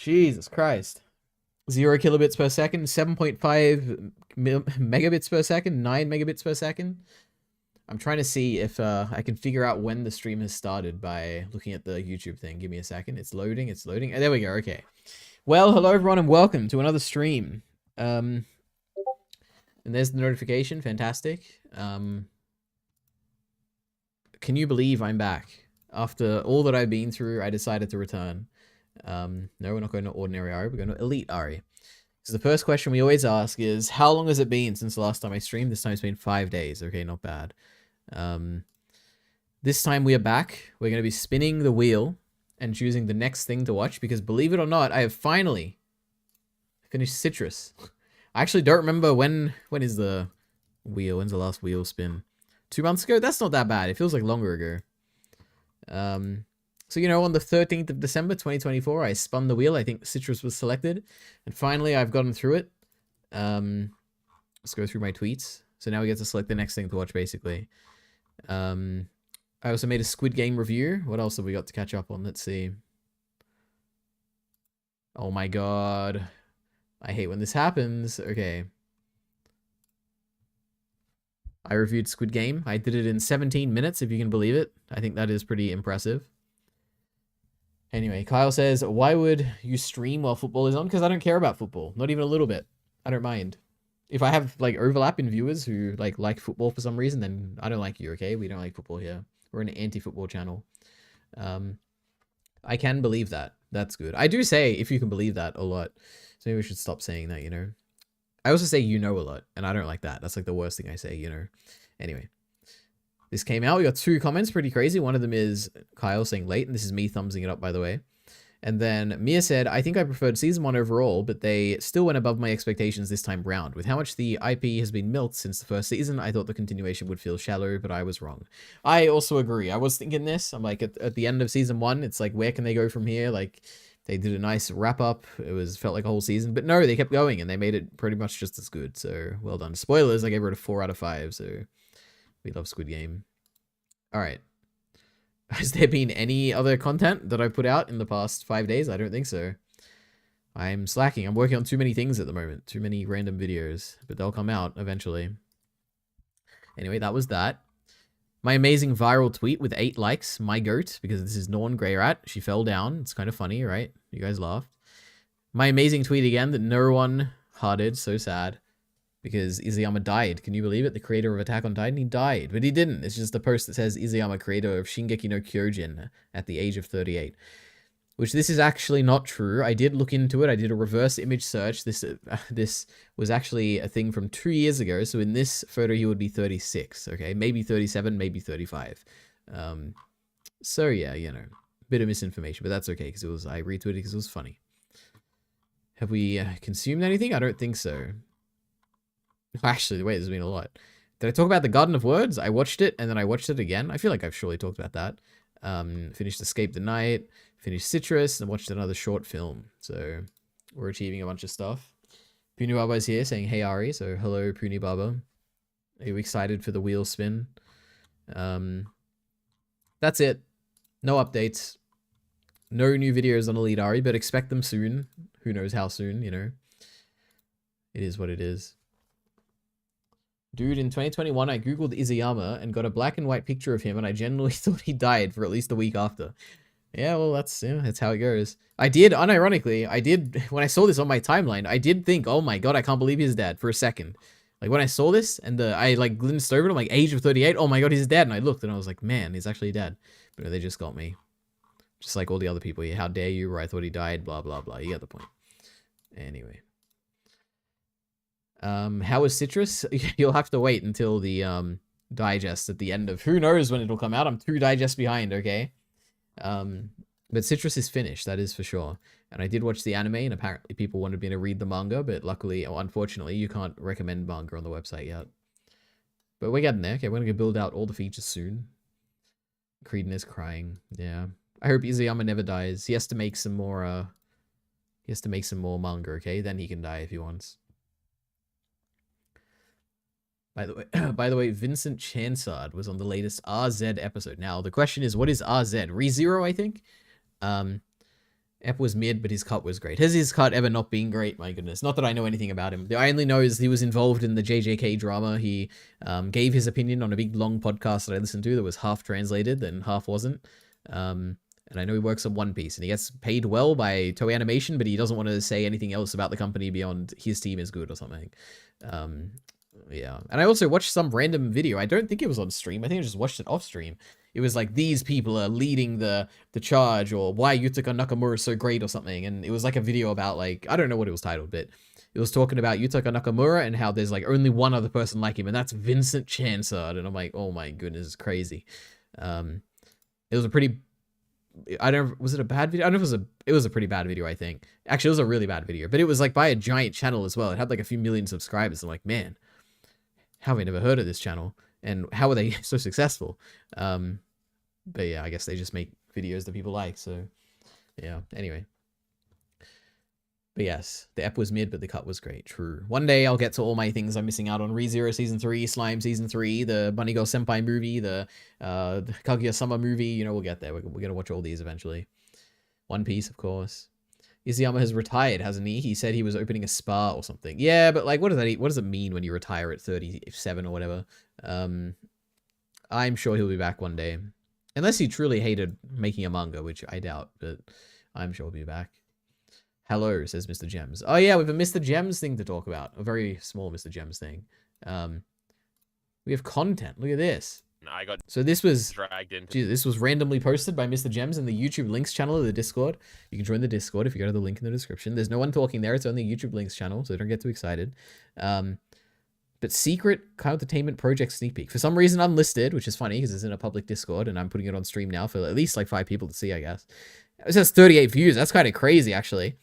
Jesus Christ. 0 kilobits per second, 7.5 megabits per second, 9 megabits per second. I'm trying to see if I can figure out when the stream has started by looking at the YouTube thing. Give me a second. It's loading. It's loading. Oh, there we go. Okay. Well, hello everyone and welcome to another stream. And there's the notification. Fantastic. Can you believe I'm back? After all that I've been through, I decided to return. No, we're not going to ordinary Ari. We're going to elite Ari. So the first question we always ask is, how long has it been since the last time I streamed? This time it's been 5 days. Okay, not bad. This time we are back. We're going to be spinning the wheel and choosing the next thing to watch because, believe it or not, I have finally finished Citrus. I actually don't remember when is the wheel. When's the last wheel spin? 2 months ago? That's not that bad. It feels like longer ago. So, you know, on the 13th of December, 2024, I spun the wheel. I think Citrus was selected. And finally, I've gotten through it. Let's go through my tweets. So now we get to select the next thing to watch, basically. I also made a Squid Game review. What else have we got to catch up on? Let's see. Oh my god. I hate when this happens. Okay. I reviewed Squid Game. I did it in 17 minutes, if you can believe it. I think that is pretty impressive. Anyway, Kyle says, why would you stream while football is on? Because I don't care about football. Not even a little bit. I don't mind. If I have, like, overlap in viewers who, like football for some reason, then I don't like you, okay? We don't like football here. We're an anti-football channel. I can believe that. That's good. I do say, if you can believe that, a lot. So maybe we should stop saying that, you know? I also say you know a lot, and I don't like that. That's like the worst thing I say, you know? Anyway. This came out. We got 2 comments. Pretty crazy. One of them is Kyle saying late, and this is me thumbsing it up, by the way. And then Mia said, I think I preferred Season 1 overall, but they still went above my expectations this time round. With how much the IP has been milked since the first season, I thought the continuation would feel shallow, but I was wrong. I also agree. I was thinking this. I'm like, at the end of Season 1, it's like, where can they go from here? Like, they did a nice wrap-up. It felt like a whole season. But no, they kept going, and they made it pretty much just as good. So, well done. Spoilers, I gave it a 4 out of 5, so we love Squid Game. Alright. Has there been any other content that I put out in the past 5 days? I don't think so. I'm slacking. I'm working on too many things at the moment. Too many random videos. But they'll come out eventually. Anyway, that was that. My amazing viral tweet with 8 likes. My goat. Because this is Norn Greyrat. She fell down. It's kind of funny, right? You guys laughed. My amazing tweet again that no one hearted. So sad. Because Izayama died. Can you believe it? The creator of Attack on Titan, he died. But he didn't. It's just a post that says Izayama, creator of Shingeki no Kyojin, at the age of 38. Which this is actually not true. I did look into it. I did a reverse image search. This was actually a thing from 2 years ago. So in this photo, he would be 36. Okay, maybe 37, maybe 35. So yeah, you know, bit of misinformation. But that's okay, because I retweeted because it was funny. Have we consumed anything? I don't think so. Actually, wait, there's been a lot. Did I talk about the Garden of Words? I watched it, and then I watched it again. I feel like I've surely talked about that. Finished Escape the Night, finished Citrus, and watched another short film. So, we're achieving a bunch of stuff. Puni Baba is here saying, hey Ari, so hello Puni Baba. Are you excited for the wheel spin? That's it. No updates. No new videos on Elite Ari, but expect them soon. Who knows how soon, you know? It is what it is. Dude, in 2021, I googled Izayama and got a black and white picture of him, and I genuinely thought he died for at least a week after. Yeah, well, that's how it goes. I did, unironically, when I saw this on my timeline, I did think, oh my god, I can't believe he's dead for a second. Like, when I saw this, and I, like, glanced over it, I'm like, age of 38, oh my god, he's dead, and I looked, and I was like, man, he's actually dead. But no, they just got me. Just like all the other people here, how dare you, or I thought he died, blah, blah, blah, you get the point. Anyway. How was Citrus? You'll have to wait until the digest at the end of who knows when it'll come out. I'm 2 digests behind, okay? But Citrus is finished, that is for sure. And I did watch the anime, and apparently people wanted me to read the manga, but luckily, or unfortunately, you can't recommend manga on the website yet. But we're getting there. Okay, we're gonna build out all the features soon. Creedon is crying. Yeah. I hope Izayama never dies. He has to make some more manga, okay? Then he can die if he wants. By the way, Vincent Chansard was on the latest RZ episode. Now, the question is, what is RZ? ReZero, I think? Ep was mid, but his cut was great. Has his cut ever not been great? My goodness. Not that I know anything about him. I only know is he was involved in the JJK drama. He gave his opinion on a big long podcast that I listened to that was half translated and half wasn't. And I know he works on One Piece and he gets paid well by Toei Animation, but he doesn't want to say anything else about the company beyond his team is good or something. Yeah. And I also watched some random video. I don't think it was on stream. I think I just watched it off stream. It was like, these people are leading the charge, or why Yutaka Nakamura is so great or something. And it was like a video about like, I don't know what it was titled, but it was talking about Yutaka Nakamura and how there's like only one other person like him, and that's Vincent Chansard. And I'm like, oh my goodness, it's crazy. It was a pretty, was it a bad video? I don't know if it was a pretty bad video, I think. Actually, it was a really bad video, but it was like by a giant channel as well. It had like a few million subscribers. I'm like, man, how have I never heard of this channel? And how are they so successful? But yeah, I guess they just make videos that people like. So yeah, anyway. But yes, the ep was mid, but the cut was great. True. One day I'll get to all my things I'm missing out on. ReZero Season 3, Slime Season 3, the Bunny Girl Senpai movie, the Kaguya-sama movie. You know, we'll get there. We're going to watch all these eventually. One Piece, of course. Izuyama has retired, hasn't he? He said he was opening a spa or something. Yeah, but like, what does it mean when you retire at 37 or whatever? I'm sure he'll be back one day. Unless he truly hated making a manga, which I doubt, but I'm sure he'll be back. Hello, says Mr. Gems. Oh yeah, we have a Mr. Gems thing to talk about. A very small Mr. Gems thing. We have content. Look at this. I got so this was dragged into. Geez, this was randomly posted by Mr. Gems in the YouTube links channel of the Discord. You can join the Discord if you go to the link in the description. There's no one talking there. It's only YouTube links channel, so don't get too excited. But secret Kyle Entertainment Project sneak peek. For some reason unlisted, which is funny because it's in a public Discord and I'm putting it on stream now for at least like 5 people to see, I guess. It says 38 views. That's kind of crazy, actually.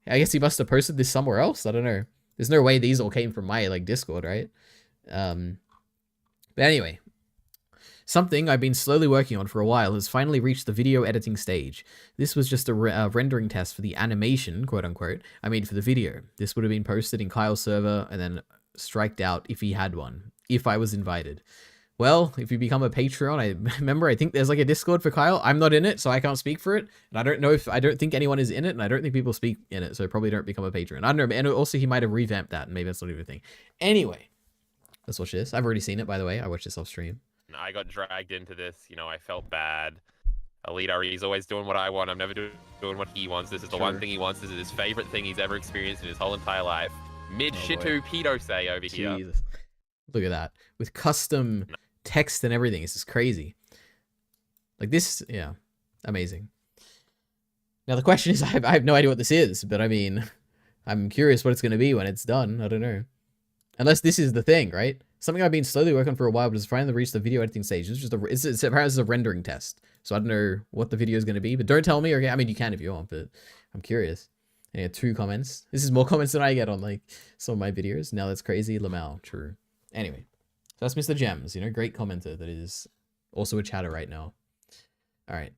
I guess he must have posted this somewhere else. I don't know. There's no way these all came from my like Discord, right? But anyway, something I've been slowly working on for a while has finally reached the video editing stage. This was just a rendering test for the animation, quote unquote, I made for the video. This would have been posted in Kyle's server and then striked out if he had one, if I was invited. Well, if you become a Patreon, I think there's like a Discord for Kyle. I'm not in it, so I can't speak for it. And I don't think anyone is in it, and I don't think people speak in it, so probably don't become a patron. I don't know, and also he might have revamped that, and maybe that's not even a thing. Anyway, let's watch this. I've already seen it, by the way. I watched this off stream. I got dragged into this. You know, I felt bad. Elite he's always doing what I want. I'm never doing what he wants. This is the one thing he wants. This is his favorite thing he's ever experienced in his whole entire life. Mid-shitu pedo-say over here. Jesus. Look at that. With custom text and everything. This is crazy. Like this, yeah. Amazing. Now the question is, I have no idea what this is, but I mean, I'm curious what it's going to be when it's done. I don't know. Unless this is the thing, right? Something I've been slowly working on for a while, but it's finally reached the video editing stage. It's just it's apparently it's a rendering test. So I don't know what the video is going to be, but don't tell me. Okay, I mean, you can if you want, but I'm curious. And yeah, 2 comments. This is more comments than I get on like some of my videos. Now that's crazy. Lamau, true. Anyway, so that's Mr. Gems, you know, great commenter that is also a chatter right now. All right.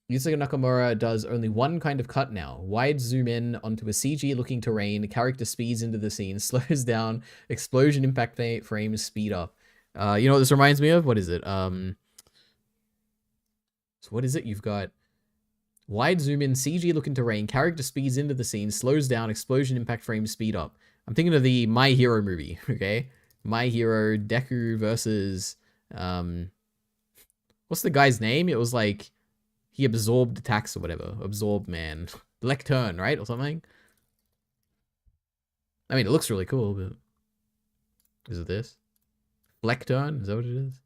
Yutaka Nakamura does only one kind of cut now. Wide zoom in onto a CG-looking terrain, character speeds into the scene, slows down, explosion impact frames speed up. You know what this reminds me of? What is it? So what is it? You've got wide zoom in, CG-looking terrain, character speeds into the scene, slows down, explosion impact frames speed up. I'm thinking of the My Hero movie, okay? My Hero, Deku versus... what's the guy's name? It was like... He absorbed attacks or whatever. Absorbed man. Lectern, right? Or something? I mean, it looks really cool, but... Is it this? Lectern? Is that what it is?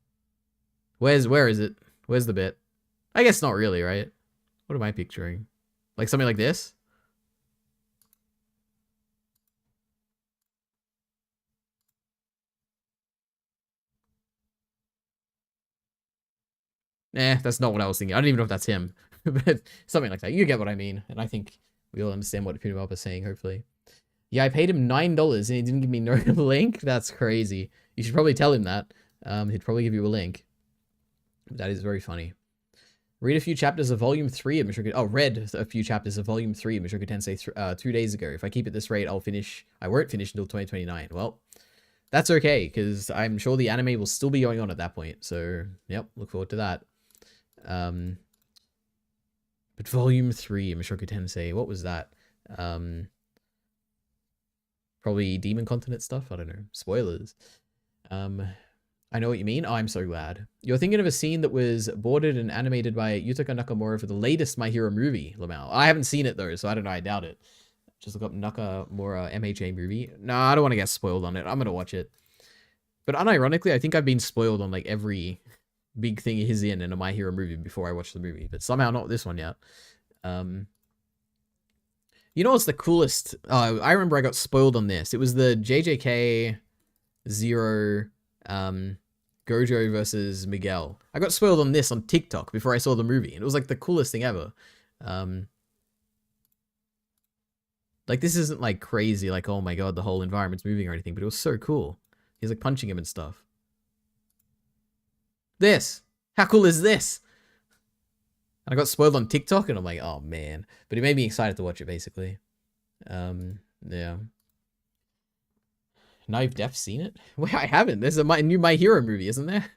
Where is it? Where's the bit? I guess not really, right? What am I picturing? Like something like this? Nah, that's not what I was thinking. I don't even know if that's him. But something like that. You get what I mean. And I think we all understand what Punibop is saying, hopefully. Yeah, I paid him $9 and he didn't give me no link. That's crazy. You should probably tell him that. He'd probably give you a link. That is very funny. Read a few chapters of Volume 3 of Mushoku... Oh, read a few chapters of Volume 3 of Mushoku Tensei 2 days ago. If I keep it this rate, I'll finish... I won't finish until 2029. Well, that's okay, because I'm sure the anime will still be going on at that point. So, yep, look forward to that. But But Volume 3, Mushoku Tensei, what was that? Probably Demon Continent stuff? I don't know. Spoilers. I know what you mean. Oh, I'm so glad. You're thinking of a scene that was boarded and animated by Yutaka Nakamura for the latest My Hero movie, Lamau. I haven't seen it though, so I don't know. I doubt it. Just look up Nakamura MHA movie. No, I don't want to get spoiled on it. I'm going to watch it. But unironically, I think I've been spoiled on like every big thing he's in a My Hero movie before I watch the movie. But somehow not this one yet. You know what's the coolest? I remember I got spoiled on this. It was the JJK Zero Gojo versus Miguel. I got spoiled on this on TikTok before I saw the movie. And it was like the coolest thing ever. Like this isn't like crazy, like, oh my god, the whole environment's moving or anything, but it was so cool. He's like punching him and stuff. This! How cool is this? And I got spoiled on TikTok and I'm like, oh man. But it made me excited to watch it basically. Yeah. Now you've def seen it? Wait, I haven't. There's a new My Hero movie, isn't there?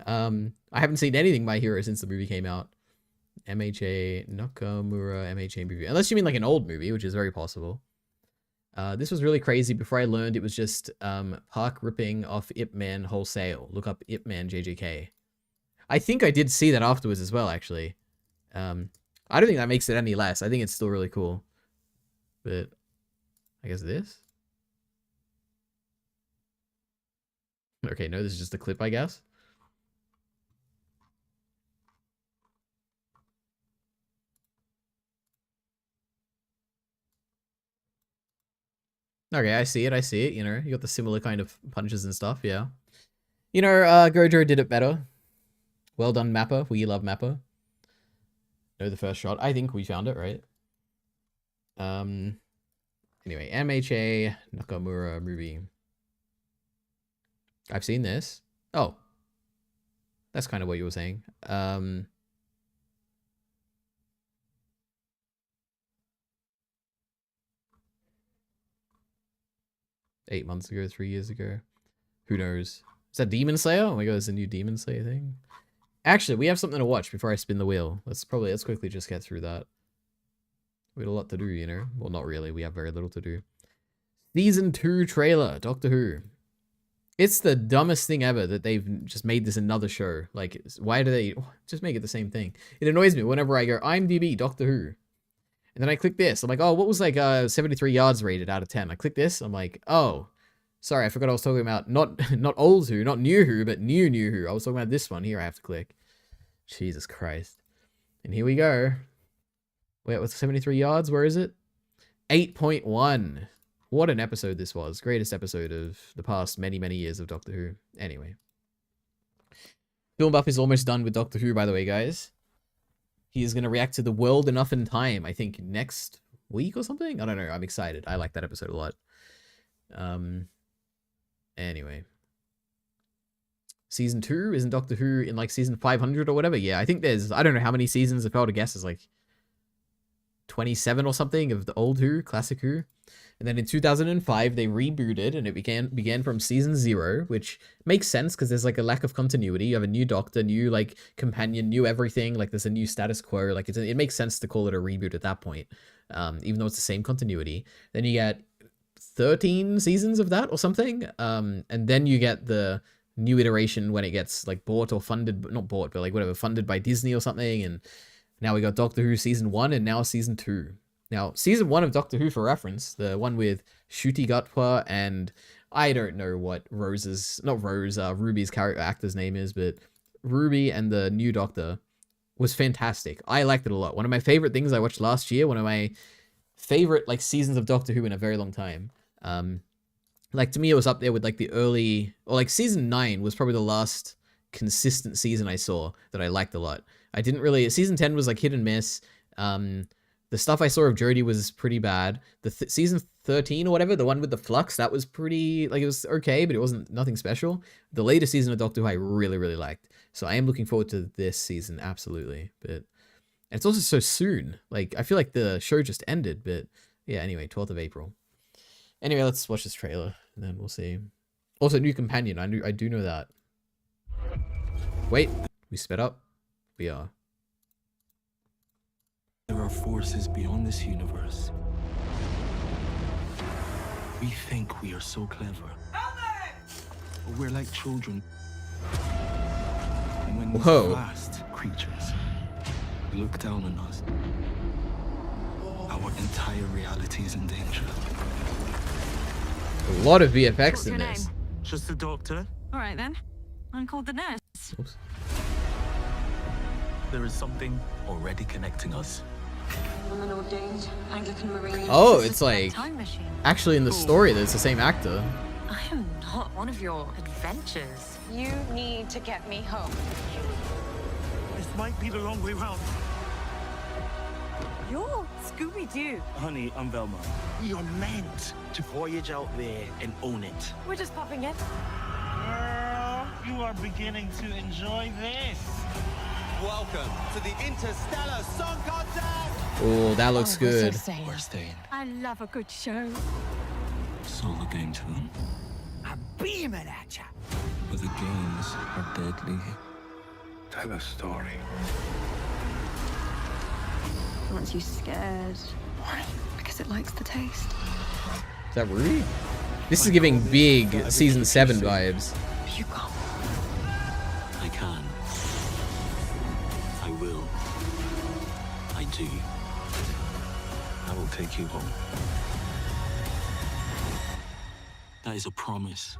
I haven't seen anything My Hero since the movie came out. MHA Nakamura MHA movie. Unless you mean like an old movie, which is very possible. This was really crazy. Before I learned it was just Park ripping off Ip Man wholesale. Look up Ip Man JJK. I think I did see that afterwards as well, actually. I don't think that makes it any less. I think it's still really cool. But I guess this? Okay, no, this is just a clip, I guess. Okay, I see it, you know. You got the similar kind of punches and stuff, yeah. You know, Gojo did it better. Well done, Mappa. We love Mappa. Know the first shot. I think we found it, right? Anyway, MHA Nakamura movie. I've seen this. Oh. That's kind of what you were saying. 8 months ago, 3 years ago. Who knows? Is that Demon Slayer? Oh my god, it's a new Demon Slayer thing. Actually, we have something to watch before I spin the wheel. Let's quickly just get through that. We had a lot to do, you know? Well, not really. We have very little to do. Season 2 trailer, Doctor Who. It's the dumbest thing ever that they've just made this another show. Like, why do they just make it the same thing? It annoys me whenever I go, IMDb, Doctor Who. And then I click this. I'm like, oh, what was like 73 yards rated out of 10? I click this. I'm like, oh, sorry, I forgot I was talking about not old Who, not new Who, but new Who. I was talking about this one. Here I have to click. Jesus Christ. And here we go. Wait, what's 73 yards? Where is it? 8.1. What an episode this was. Greatest episode of the past many, many years of Doctor Who. Anyway. Film Buff is almost done with Doctor Who, by the way, guys. He is going to react to The World Enough in Time, I think, next week or something? I don't know. I'm excited. I like that episode a lot. Anyway. Season 2? Isn't Doctor Who in, like, season 500 or whatever? Yeah, I think there's... I don't know how many seasons. If I were to guess, it's, like, 27 or something of the old Who, classic Who. And then in 2005, they rebooted, and it began from season 0, which makes sense because there's like a lack of continuity. You have a new Doctor, new like companion, new everything. Like there's a new status quo. Like it makes sense to call it a reboot at that point, even though it's the same continuity. Then you get 13 seasons of that or something, and then you get the new iteration when it gets like bought or funded, not bought, but like whatever, funded by Disney or something. And now we got Doctor Who season 1 and now season 2. Now, season 1 of Doctor Who, for reference, the one with Ncuti Gatwa and I don't know what Ruby's actor's name is, but Ruby and the new Doctor was fantastic. I liked it a lot. One of my favorite things I watched last year, one of my favorite like seasons of Doctor Who in a very long time. Like to me, it was up there with like the early, or like season 9 was probably the last consistent season I saw that I liked a lot. I didn't really, season 10 was like hit and miss. The stuff I saw of Jodie was pretty bad. The season 13 or whatever, the one with the flux, that was pretty, like, it was okay, but it wasn't nothing special. The latest season of Doctor Who I really, really liked. So I am looking forward to this season, absolutely. But and it's also so soon. Like, I feel like the show just ended, but yeah, anyway, 12th of April. Anyway, let's watch this trailer, and then we'll see. Also, new companion, I do know that. Wait, we sped up? We are. are forces beyond this universe. We think we are so clever. But we're like children. And when these Whoa. vast creatures look down on us, our entire reality is in danger. A lot of VFX What's in your this. name? Just the doctor. All right then. I'm called the nurse. Oops. There is something already connecting us. I'm an ordained Anglican Marine. Oh, it's like Time machine. actually in the story that it's the same actor. I am not one of your adventures. You need to get me home. This might be the wrong way round. You're Scooby-Doo. Honey, I'm Velma. You're meant to voyage out there and own it. We're just popping in. Girl, you are beginning to enjoy this. Welcome to the Interstellar Song Contest! Oh, that looks good. We're staying. I love a good show. It's all a game to them. I'm beaming at ya. But the games are deadly. Tell a story. Aren't you scared? Why? Because it likes the taste. Is that Ruby? This is giving big season 7 vibes. You can't. I can. I will. I do. I will take you home. That is a promise.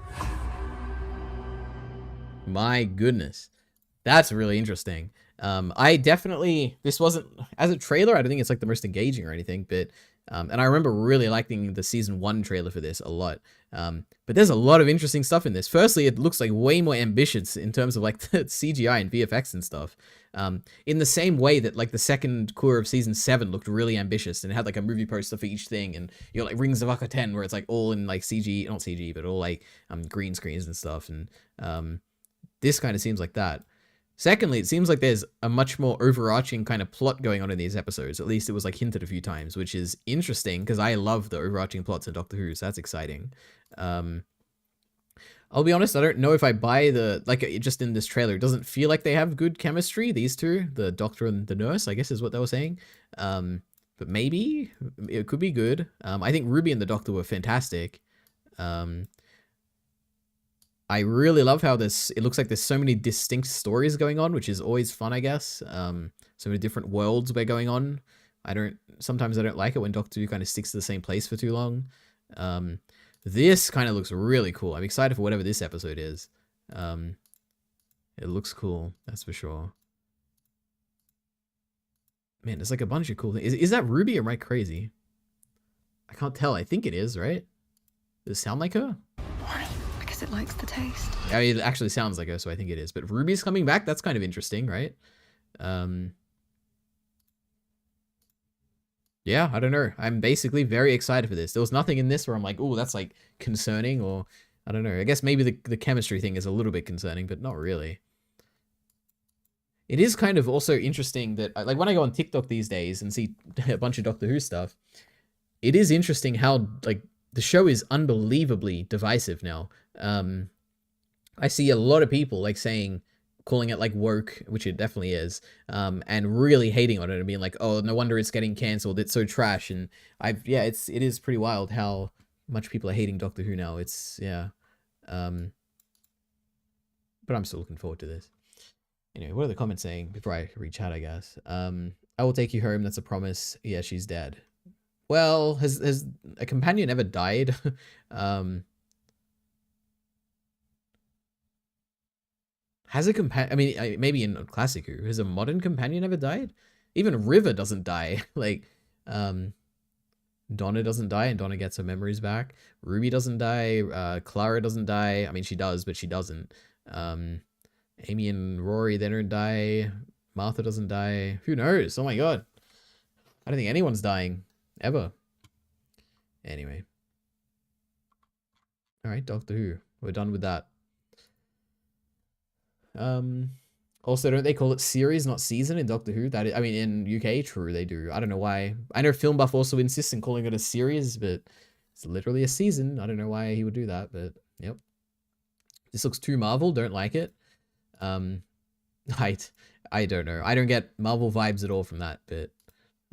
My goodness. That's really interesting. I definitely, this wasn't, as a trailer, I don't think it's like the most engaging or anything, but, and I remember really liking the season 1 trailer for this a lot. But there's a lot of interesting stuff in this. Firstly, it looks like way more ambitious in terms of like the CGI and VFX and stuff. In the same way that like the second core of season 7 looked really ambitious and it had like a movie poster for each thing, and you know, like Rings of Aka 10 where it's like all in like CG, not CG, but all like green screens and stuff. And this kind of seems like that. Secondly, it seems like there's a much more overarching kind of plot going on in these episodes. At least it was like hinted a few times, which is interesting because I love the overarching plots in Doctor Who, so that's exciting. I'll be honest, I don't know if I buy the, like, just in this trailer, it doesn't feel like they have good chemistry, these two, the doctor and the nurse, I guess is what they were saying. But maybe it could be good. I think Ruby and the doctor were fantastic. I really love how it looks like there's so many distinct stories going on, which is always fun, I guess. So many different worlds we're going on. Sometimes I don't like it when Doctor Who kind of sticks to the same place for too long. This kind of looks really cool. I'm excited for whatever this episode is. It looks cool, that's for sure. Man, there's like a bunch of cool things. Is that Ruby or am I crazy? I can't tell. I think it is, right? Does it sound like her? Why? Because it likes the taste. I mean, it actually sounds like her, so I think it is. But Ruby's coming back. That's kind of interesting, right? Yeah, I don't know. I'm basically very excited for this. There was nothing in this where I'm like, oh, that's like concerning, or I don't know. I guess maybe the chemistry thing is a little bit concerning, but not really. It is kind of also interesting that, like, when I go on TikTok these days and see a bunch of Doctor Who stuff, it is interesting how, like, the show is unbelievably divisive now. I see a lot of people, like, calling it, like, woke, which it definitely is, and really hating on it and being like, oh, no wonder it's getting cancelled, it's so trash. And it is pretty wild how much people are hating Doctor Who now. It's, yeah. But I'm still looking forward to this. Anyway, what are the comments saying before I reach out, I guess? I will take you home, that's a promise. Yeah, she's dead. Well, has a companion ever died? Has a companion, I mean, maybe in Classic Who, has a modern companion ever died? Even River doesn't die. Like, Donna doesn't die and Donna gets her memories back. Ruby doesn't die. Clara doesn't die. I mean, she does, but she doesn't. Amy and Rory, they don't die. Martha doesn't die. Who knows? Oh my god. I don't think anyone's dying. Ever. Anyway. Alright, Doctor Who. We're done with that. Also, don't they call it series, not season in Doctor Who? That is, I mean, in UK, true, they do. I don't know why. I know Film Buff also insists on calling it a series, but it's literally a season. I don't know why he would do that, but yep. This looks too Marvel. Don't like it. I don't know. I don't get Marvel vibes at all from that, but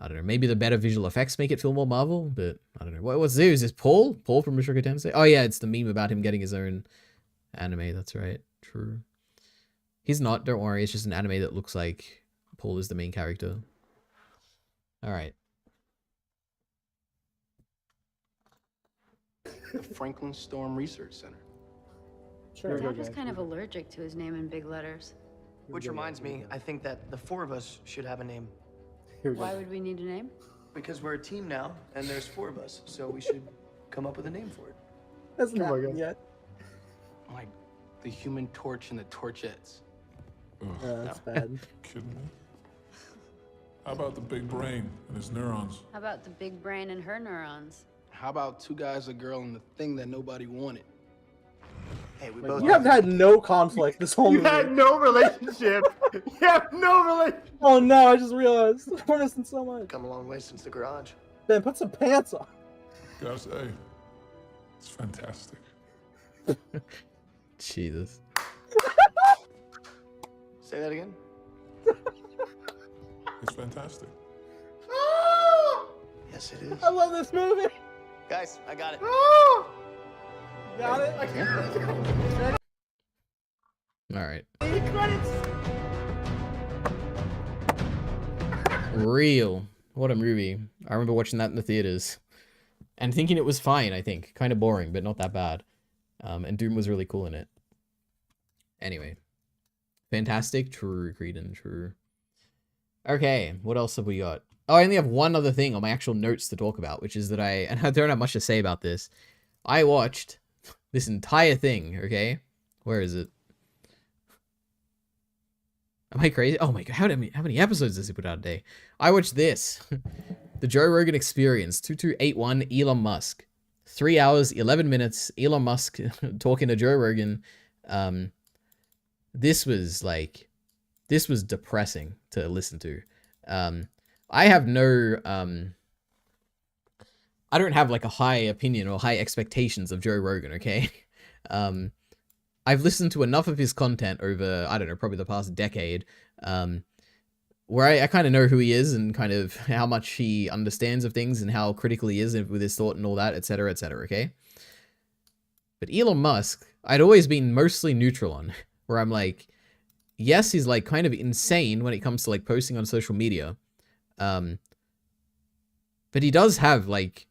I don't know. Maybe the better visual effects make it feel more Marvel, but I don't know. What's this? Is this Paul? Paul from Mushoku Tensei? Oh yeah, it's the meme about him getting his own anime. That's right. True. He's not. Don't worry. It's just an anime that looks like Paul is the main character. All right. Franklin Storm Research Center. Dad was kind of allergic to his name in big letters. Which reminds me, I think that the four of us should have a name. Why would we need a name? Because we're a team now, and there's four of us, so we should come up with a name for it. That's not yet. Like the Human Torch and the Torchettes. That's bad. Kidding me? How about the big brain and his neurons? How about the big brain and her neurons? How about two guys, a girl, and the thing that nobody wanted? Hey, we both. You have had no conflict this whole movie. You had no relationship. You have no relationship. Oh no, I just realized. We're missing so much. Come a long way since the garage. Ben, put some pants on. Gotta say, it's fantastic. Jesus. Say that again. It's fantastic. Yes, it is. I love this movie. Guys, I got it. Got it? All right. Credits. Real. What a movie. I remember watching that in the theaters and thinking it was fine, I think. Kind of boring, but not that bad. And Doom was really cool in it. Anyway. Fantastic. True, Creedon. True. Okay, what else have we got? Oh, I only have one other thing on my actual notes to talk about, which is that and I don't have much to say about this. I watched this entire thing, okay? Where is it? Am I crazy? Oh my god, how many episodes does he put out a day? I watched this. The Joe Rogan Experience, 2281, Elon Musk. 3 hours, 11 minutes, Elon Musk talking to Joe Rogan. This was depressing to listen to. I have no, I don't have like a high opinion or high expectations of Joe Rogan, okay? I've listened to enough of his content over, I don't know, probably the past decade, where I kind of know who he is and kind of how much he understands of things and how critical he is with his thought and all that, etc., okay? But Elon Musk, I'd always been mostly neutral on, where I'm like, yes, he's like kind of insane when it comes to like posting on social media. But he does have like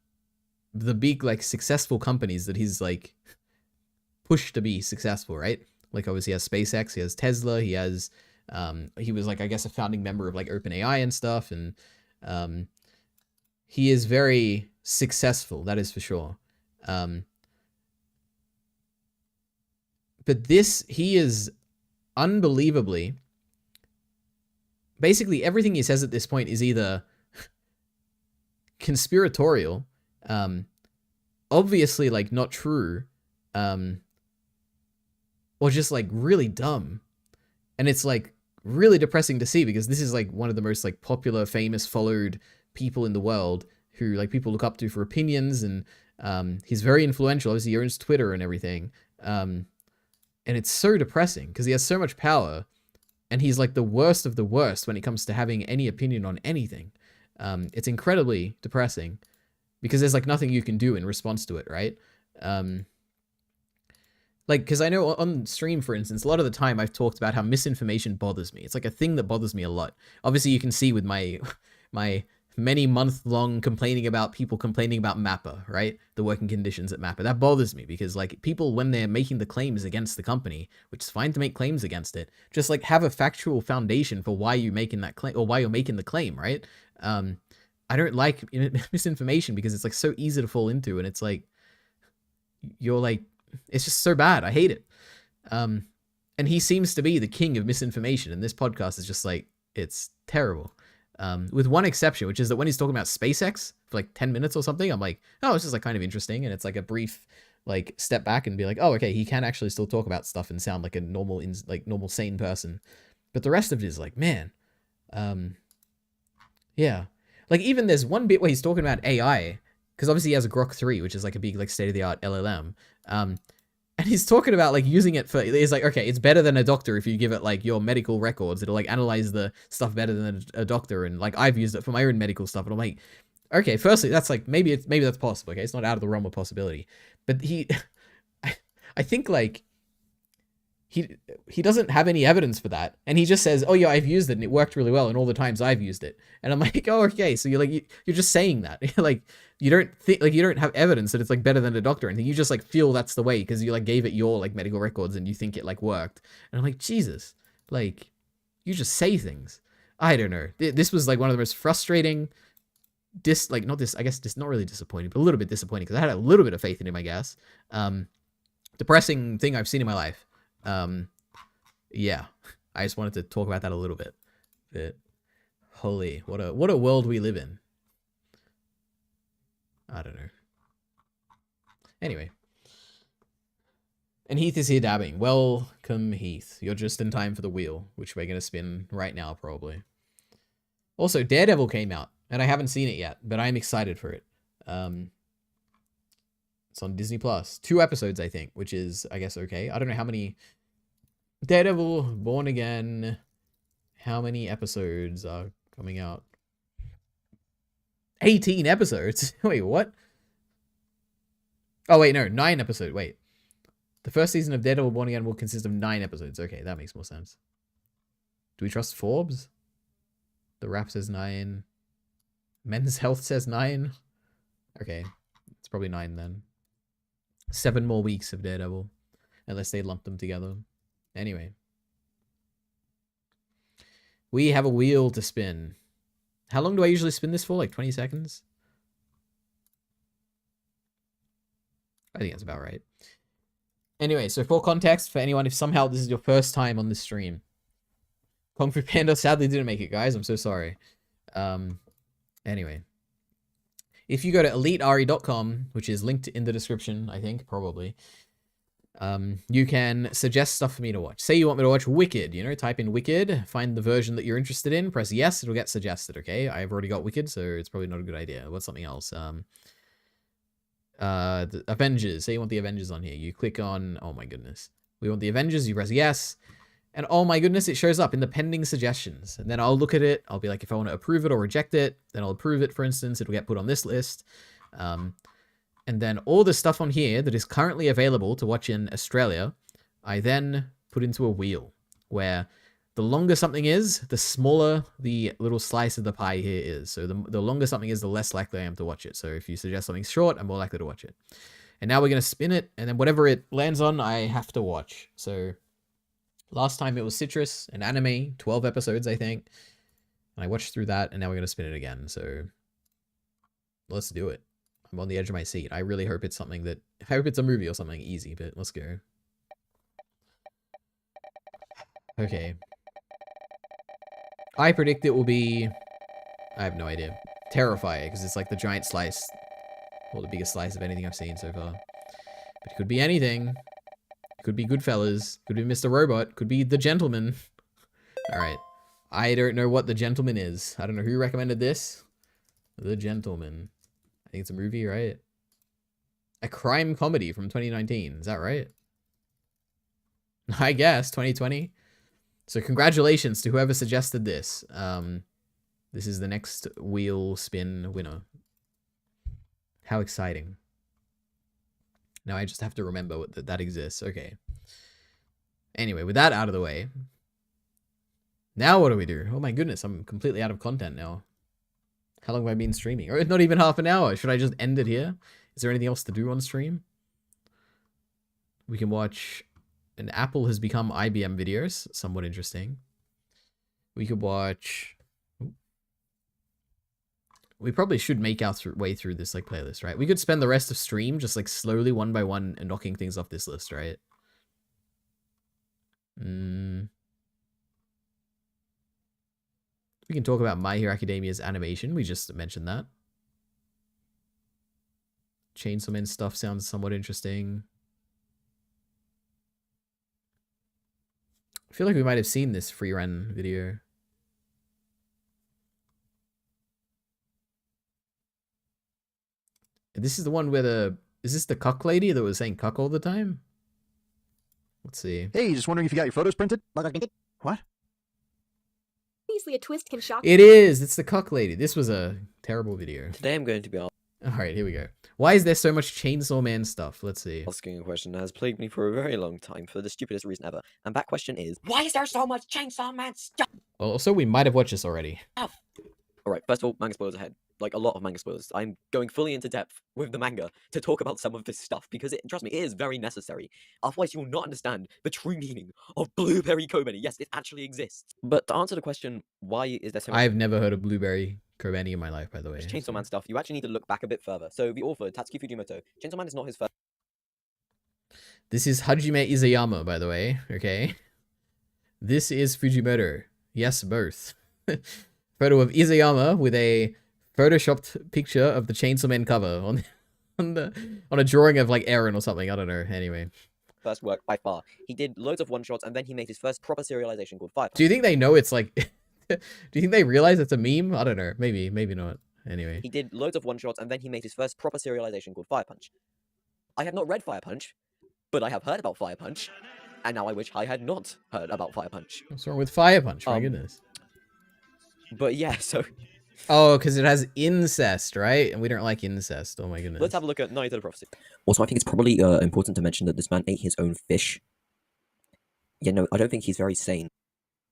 the big like successful companies that he's like pushed to be successful, right? Like obviously he has SpaceX, he has Tesla, he has he was like I guess a founding member of like OpenAI and stuff, and he is very successful, that is for sure. But he is unbelievably, basically everything he says at this point is either conspiratorial, obviously like not true, or just like really dumb. And it's like really depressing to see, because this is like one of the most like popular, famous, followed people in the world who like people look up to for opinions, and he's very influential. Obviously he owns Twitter and everything. And it's so depressing because he has so much power, and he's like the worst of the worst when it comes to having any opinion on anything. It's incredibly depressing because there's like nothing you can do in response to it, right? Like, because I know on stream, for instance, a lot of the time I've talked about how misinformation bothers me. It's like a thing that bothers me a lot. Obviously, you can see with my many month-long complaining about people complaining about Mappa, right? The working conditions at Mappa. That bothers me because, like, people, when they're making the claims against the company, which is fine to make claims against it, just, like, have a factual foundation for why you're making that claim, or why you're making the claim, right? I don't like misinformation because it's, like, so easy to fall into, and it's, like, you're, like, it's just so bad. I hate it. And he seems to be the king of misinformation, and this podcast is just, like, it's terrible. With one exception, which is that when he's talking about SpaceX for like 10 minutes or something, I'm like, oh, this is like kind of interesting. And it's like a brief, like step back and be like, oh, okay, he can actually still talk about stuff and sound like a normal, sane person. But the rest of it is like, man, yeah. Like even there's one bit where he's talking about AI, because obviously he has a Grok 3, which is like a big, like state of the art LLM. And he's talking about like using it for, he's like, okay, it's better than a doctor if you give it like your medical records. It'll like analyze the stuff better than a doctor. And like I've used it for my own medical stuff. And I'm like, okay, firstly, that's like, maybe that's possible. Okay. It's not out of the realm of possibility, but I think like he doesn't have any evidence for that. And he just says, oh yeah, I've used it and it worked really well. And all the times I've used it. And I'm like, oh, okay. So you're like, you're just saying that. Like, you don't think, like, you don't have evidence that it's like better than a doctor or anything. You just like feel that's the way because you like gave it your like medical records and you think it like worked. And I'm like, Jesus, like, you just say things. I don't know. This was like one of the most frustrating, not really disappointing, but a little bit disappointing because I had a little bit of faith in him, I guess. Depressing thing I've seen in my life. Yeah, I just wanted to talk about that a little bit. But holy, what a world we live in. I don't know. Anyway. And Heath is here dabbing. Welcome, Heath. You're just in time for the wheel, which we're going to spin right now, probably. Also, Daredevil came out, and I haven't seen it yet, but I'm excited for it. It's on Disney Plus. 2 episodes, I think, which is, I guess, okay. I don't know how many... Daredevil, Born Again. How many episodes are coming out? 18 episodes? Wait, what? Oh, wait, no. 9 episodes. Wait. The first season of Daredevil, Born Again will consist of 9 episodes. Okay, that makes more sense. Do we trust Forbes? The Wrap says 9. Men's Health says 9. Okay, it's probably 9 then. 7 more weeks of Daredevil. Unless they lump them together. Anyway. We have a wheel to spin. How long do I usually spin this for? Like 20 seconds? I think that's about right. Anyway, so for context, for anyone, if somehow this is your first time on this stream, Kung Fu Panda sadly didn't make it, guys. I'm so sorry. Anyway. If you go to eliteari.com, which is linked in the description, I think, probably, you can suggest stuff for me to watch. Say you want me to watch Wicked, you know, type in Wicked, find the version that you're interested in, press yes, it'll get suggested, okay? I've already got Wicked, so it's probably not a good idea. What's something else? The Avengers. Say you want the Avengers on here. You click on, oh my goodness. We want the Avengers, you press yes. And oh my goodness, it shows up in the pending suggestions. And then I'll look at it. I'll be like, if I want to approve it or reject it, then I'll approve it, for instance. It'll get put on this list. And then all the stuff on here that is currently available to watch in Australia, I then put into a wheel where the longer something is, the smaller the little slice of the pie here is. So the longer something is, the less likely I am to watch it. So if you suggest something short, I'm more likely to watch it. And now we're going to spin it, and then whatever it lands on, I have to watch. So last time it was Citrus, an anime, 12 episodes, I think. And I watched through that, and now we're going to spin it again. So let's do it. I'm on the edge of my seat. I really hope it's something that... I hope it's a movie or something easy, but let's go. Okay. I predict it will be... I have no idea. Terrifier, because it's like the giant slice. Or the biggest slice of anything I've seen so far. But it could be anything. It could be Goodfellas. Could be Mr. Robot. Could be The Gentleman. Alright. I don't know what The Gentleman is. I don't know who recommended this. The Gentleman. I think it's a movie, right? A crime comedy from 2019. Is that right? I guess, 2020. So congratulations to whoever suggested this. This is the next wheel spin winner. How exciting. Now I just have to remember that exists. Okay. Anyway, with that out of the way. Now what do we do? Oh my goodness, I'm completely out of content now. How long have I been streaming? Or not even half an hour. Should I just end it here? Is there anything else to do on stream? We can watch... An Apple has become IBM videos. Somewhat interesting. We could watch... We probably should make our way through this like playlist, right? We could spend the rest of stream just like slowly one by one and knocking things off this list, right? We can talk about My Hero Academia's animation. We just mentioned that. Chainsaw Man stuff sounds somewhat interesting. I feel like we might have seen this free run video. This is the one where the... Is this the cuck lady that was saying cuck all the time? Let's see. Hey, just wondering if you got your photos printed? What? Obviously, a twist can shock. It is. It's the cock lady. This was a terrible video. Today I'm going to be All right, here we go. Why is there so much Chainsaw Man stuff? Let's see. asking a question that has plagued me for a very long time for the stupidest reason ever. And that question is, why is there so much Chainsaw Man stuff? Well, also, we might have watched this already. Alright, first of all, manga spoilers ahead. Like, a lot of manga spoilers. I'm going fully into depth with the manga to talk about some of this stuff, because trust me, it is very necessary. Otherwise, you will not understand the true meaning of Blueberry Kobeni. Yes, it actually exists. But to answer the question, why is there so much I've never heard of Blueberry Kobeni in my life, by the way. Chainsaw Man stuff, you actually need to look back a bit further. So, the author, Tatsuki Fujimoto, Chainsaw Man is not his first. This is Hajime Izayama, by the way. Okay. This is Fujimoto. Yes, both. Photo of Izayama with a photoshopped picture of the Chainsaw Man cover on a drawing of like Eren or something. I don't know. Anyway. First work by far. He did loads of one-shots and then he made his first proper serialization called Fire Punch. Do you think they know it's like... Do you think they realize it's a meme? I don't know. Maybe. Maybe not. Anyway. He did loads of one-shots and then he made his first proper serialization called Fire Punch. I have not read Fire Punch, but I have heard about Fire Punch. And now I wish I had not heard about Fire Punch. What's wrong with Fire Punch? My goodness. But yeah, so... Oh, because it has incest, right? And we don't like incest. Oh my goodness. Let's have a look at Night of the Prophecy. Also, I think it's probably important to mention that this man ate his own fish. Yeah, no, I don't think he's very sane.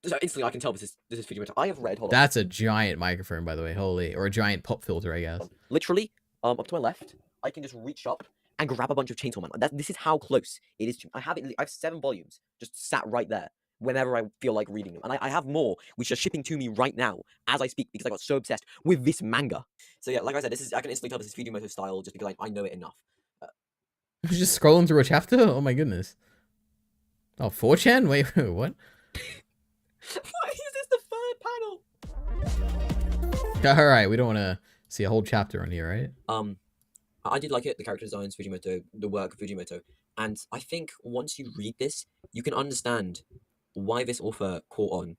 So instantly I can tell this is Fujimoto. I have read... That's a giant microphone, by the way. Holy. Or a giant pop filter, I guess. Literally, up to my left, I can just reach up and grab a bunch of Chainsaw Man. This is how close it is to... I have 7 volumes just sat right there whenever I feel like reading them. And I have more, which are shipping to me right now as I speak, because I got so obsessed with this manga. So yeah, like I said, I can instantly tell this is Fujimoto style just because I know it enough. I was just scrolling through a chapter? Oh my goodness. Oh, 4chan? Wait, what? Why is this the third panel? Alright, we don't want to see a whole chapter on here, right? I did like it, the character designs, Fujimoto, the work of Fujimoto. And I think once you read this, you can understand why this author caught on.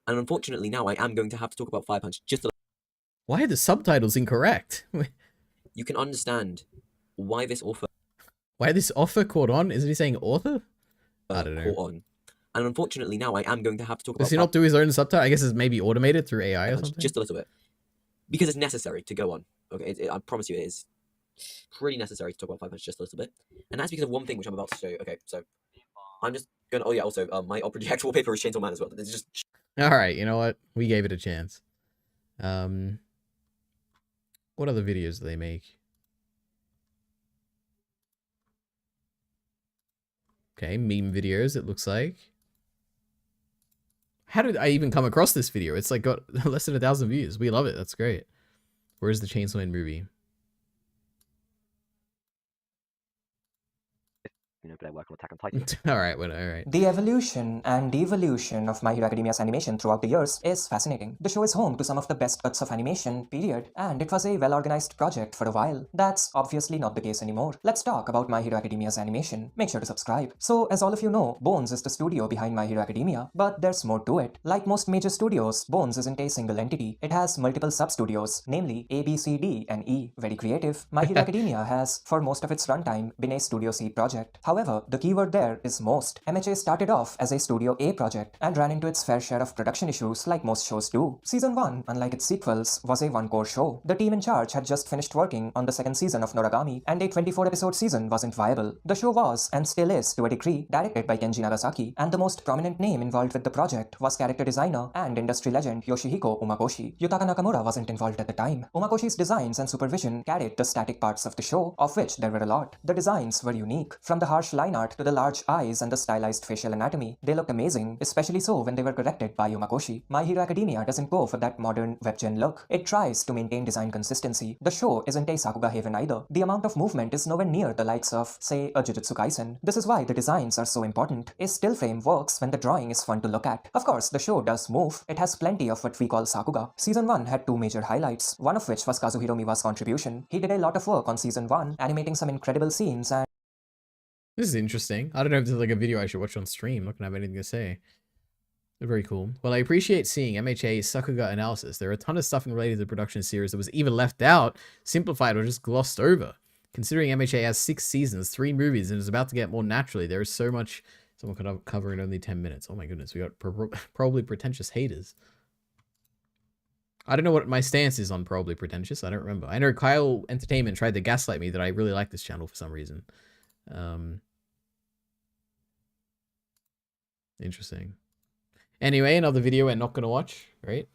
And unfortunately now I am going to have to talk about Fire Punch just a little. Why are the subtitles incorrect? You can understand why this author... Why this author caught on? Isn't he saying author? I don't know. Caught on. And unfortunately now I am going to have to talk about... Does he not do his own subtitle? I guess it's maybe automated through AI or something? Just a little bit. Because it's necessary to go on. Okay, I promise you it is pretty necessary to talk about Fire Punch just a little bit. And that's because of one thing which I'm about to show you. Okay, so I'm just gonna... Oh yeah, also, my Opera GX wallpaper is Chainsaw Man as well. It's just... Alright, you know what? We gave it a chance. What other videos do they make? Okay, meme videos, it looks like. How did I even come across this video? It's like got less than 1,000 views. We love it. That's great. Where's the Chainsaw Man movie? But I work on Attack on Titan. Alright, well, alright. The evolution and devolution of My Hero Academia's animation throughout the years is fascinating. The show is home to some of the best cuts of animation, period, and it was a well-organized project for a while. That's obviously not the case anymore. Let's talk about My Hero Academia's animation. Make sure to subscribe. So, as all of you know, Bones is the studio behind My Hero Academia, but there's more to it. Like most major studios, Bones isn't a single entity. It has multiple sub-studios, namely A, B, C, D, and E. Very creative. My Hero Academia has, for most of its runtime, been a Studio C project. However, the keyword there is most. MHA started off as a Studio A project and ran into its fair share of production issues like most shows do. Season 1, unlike its sequels, was a one-core show. The team in charge had just finished working on the second season of Noragami, and a 24-episode season wasn't viable. The show was, and still is to a degree, directed by Kenji Nagasaki, and the most prominent name involved with the project was character designer and industry legend Yoshihiko Umakoshi. Yutaka Nakamura wasn't involved at the time. Umakoshi's designs and supervision carried the static parts of the show, of which there were a lot. The designs were unique. From the harsh line art to the large eyes and the stylized facial anatomy, they looked amazing, especially so when they were corrected by Umakoshi. My Hero Academia doesn't go for that modern webgen look. It tries to maintain design consistency. The show isn't a Sakuga haven either. The amount of movement is nowhere near the likes of, say, a Jujutsu Kaisen. This is why the designs are so important. A still frame works when the drawing is fun to look at. Of course, the show does move. It has plenty of what we call Sakuga. Season 1 had 2 major highlights, one of which was Kazuhiro Miwa's contribution. He did a lot of work on Season 1, animating some incredible scenes and... This is interesting. I don't know if this is like a video I should watch on stream. I'm not gonna have anything to say. They're very cool. Well, I appreciate seeing MHA's Sakuga analysis. There are a ton of stuff related to the production series that was either left out, simplified, or just glossed over. Considering MHA has 6 seasons, 3 movies, and is about to get more naturally, there is so much Someone could cover in only 10 minutes. Oh my goodness, we got probably pretentious haters. I don't know what my stance is on probably pretentious. I don't remember. I know Kyle Entertainment tried to gaslight me that I really like this channel for some reason. Interesting. Anyway, another video we're not going to watch, right?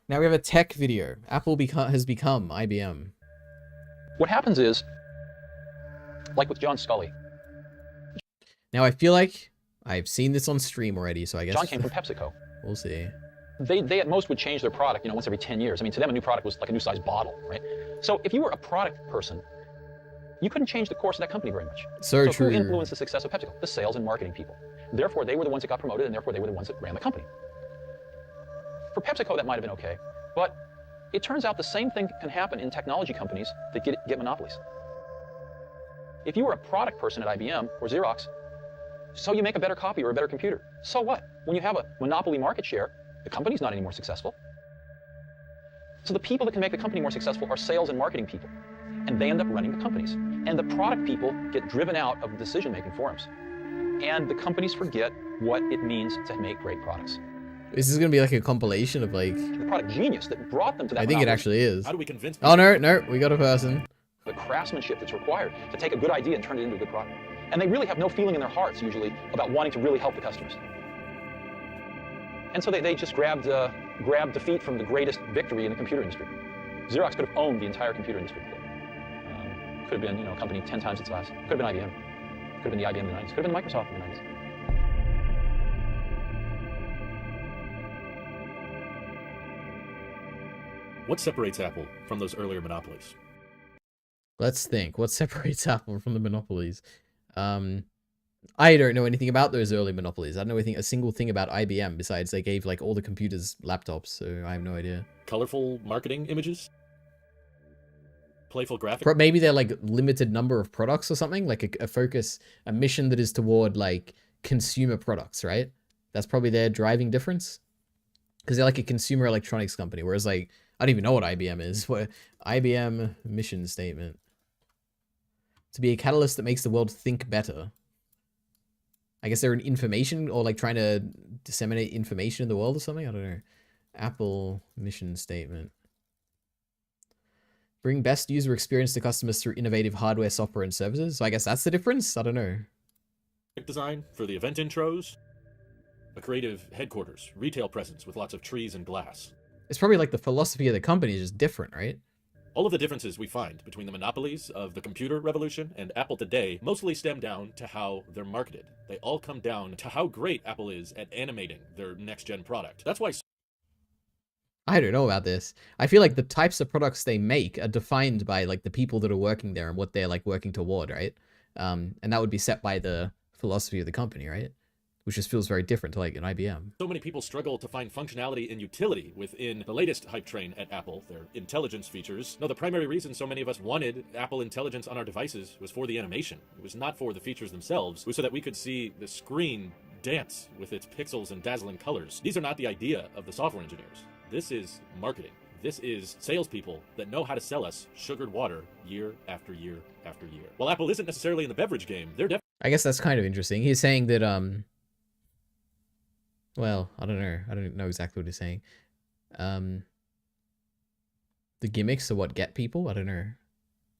Now we have a tech video. Apple has become IBM. What happens is, like with John Scully. Now I feel like I've seen this on stream already, so I guess... John came from PepsiCo. We'll see. They at most would change their product, once every 10 years. I mean, to them, a new product was like a new size bottle, right? So if you were a product person, you couldn't change the course of that company very much. So true. Who influenced the success of PepsiCo? The sales and marketing people. Therefore, they were the ones that got promoted, and therefore they were the ones that ran the company. For PepsiCo, that might have been okay, but it turns out the same thing can happen in technology companies that get monopolies. If you were a product person at IBM or Xerox, so you make a better copy or a better computer. So what? When you have a monopoly market share, the company's not any more successful. So the people that can make the company more successful are sales and marketing people, and they end up running the companies. And the product people get driven out of decision-making forums. And the companies forget what it means to make great products. This is going to be like a compilation of like... The product genius that brought them to that I think monopoly. it actually is. How do we convince people? Oh, no, we got a person. The craftsmanship that's required to take a good idea and turn it into a good product. And they really have no feeling in their hearts, usually, about wanting to really help the customers. And so they just grabbed defeat from the greatest victory in the computer industry. Xerox could have owned the entire computer industry. Could have been, a company 10 times its size. Could have been IBM. Could have been the IBM in the 90s. Could have been Microsoft in the 90s. What separates Apple from those earlier monopolies? Let's think. What separates Apple from the monopolies? I don't know anything about those early monopolies. I don't know a single thing about IBM besides they gave like all the computers laptops, so I have no idea. Colorful marketing images? Playful graphics? Maybe they're like limited number of products or something, like a mission that is toward like consumer products, right? That's probably their driving difference. Because they're like a consumer electronics company, whereas like, I don't even know what IBM is. What IBM mission statement? To be a catalyst that makes the world think better. I guess they're an information or like trying to disseminate information in the world or something. I don't know. Apple mission statement. Bring best user experience to customers through innovative hardware, software, and services. So I guess that's the difference. I don't know. Design for the event intros. A creative headquarters, retail presence with lots of trees and glass. It's probably like the philosophy of the company is just different, right? All of the differences we find between the monopolies of the computer revolution and Apple today mostly stem down to how they're marketed. They all come down to how great Apple is at animating their next-gen product. That's why... I don't know about this. I feel like the types of products they make are defined by like the people that are working there and what they're like working toward, right? And that would be set by the philosophy of the company, right? Which just feels very different to like an IBM. So many people struggle to find functionality and utility within the latest hype train at Apple, their intelligence features. No, the primary reason so many of us wanted Apple Intelligence on our devices was for the animation. It was not for the features themselves. It was so that we could see the screen dance with its pixels and dazzling colors. These are not the idea of the software engineers. This is marketing. This is salespeople that know how to sell us sugared water year after year after year. While Apple isn't necessarily in the beverage game, they're definitely... I guess that's kind of interesting. He's saying that, well, I don't know. I don't know exactly what he's saying. The gimmicks are what get people? I don't know.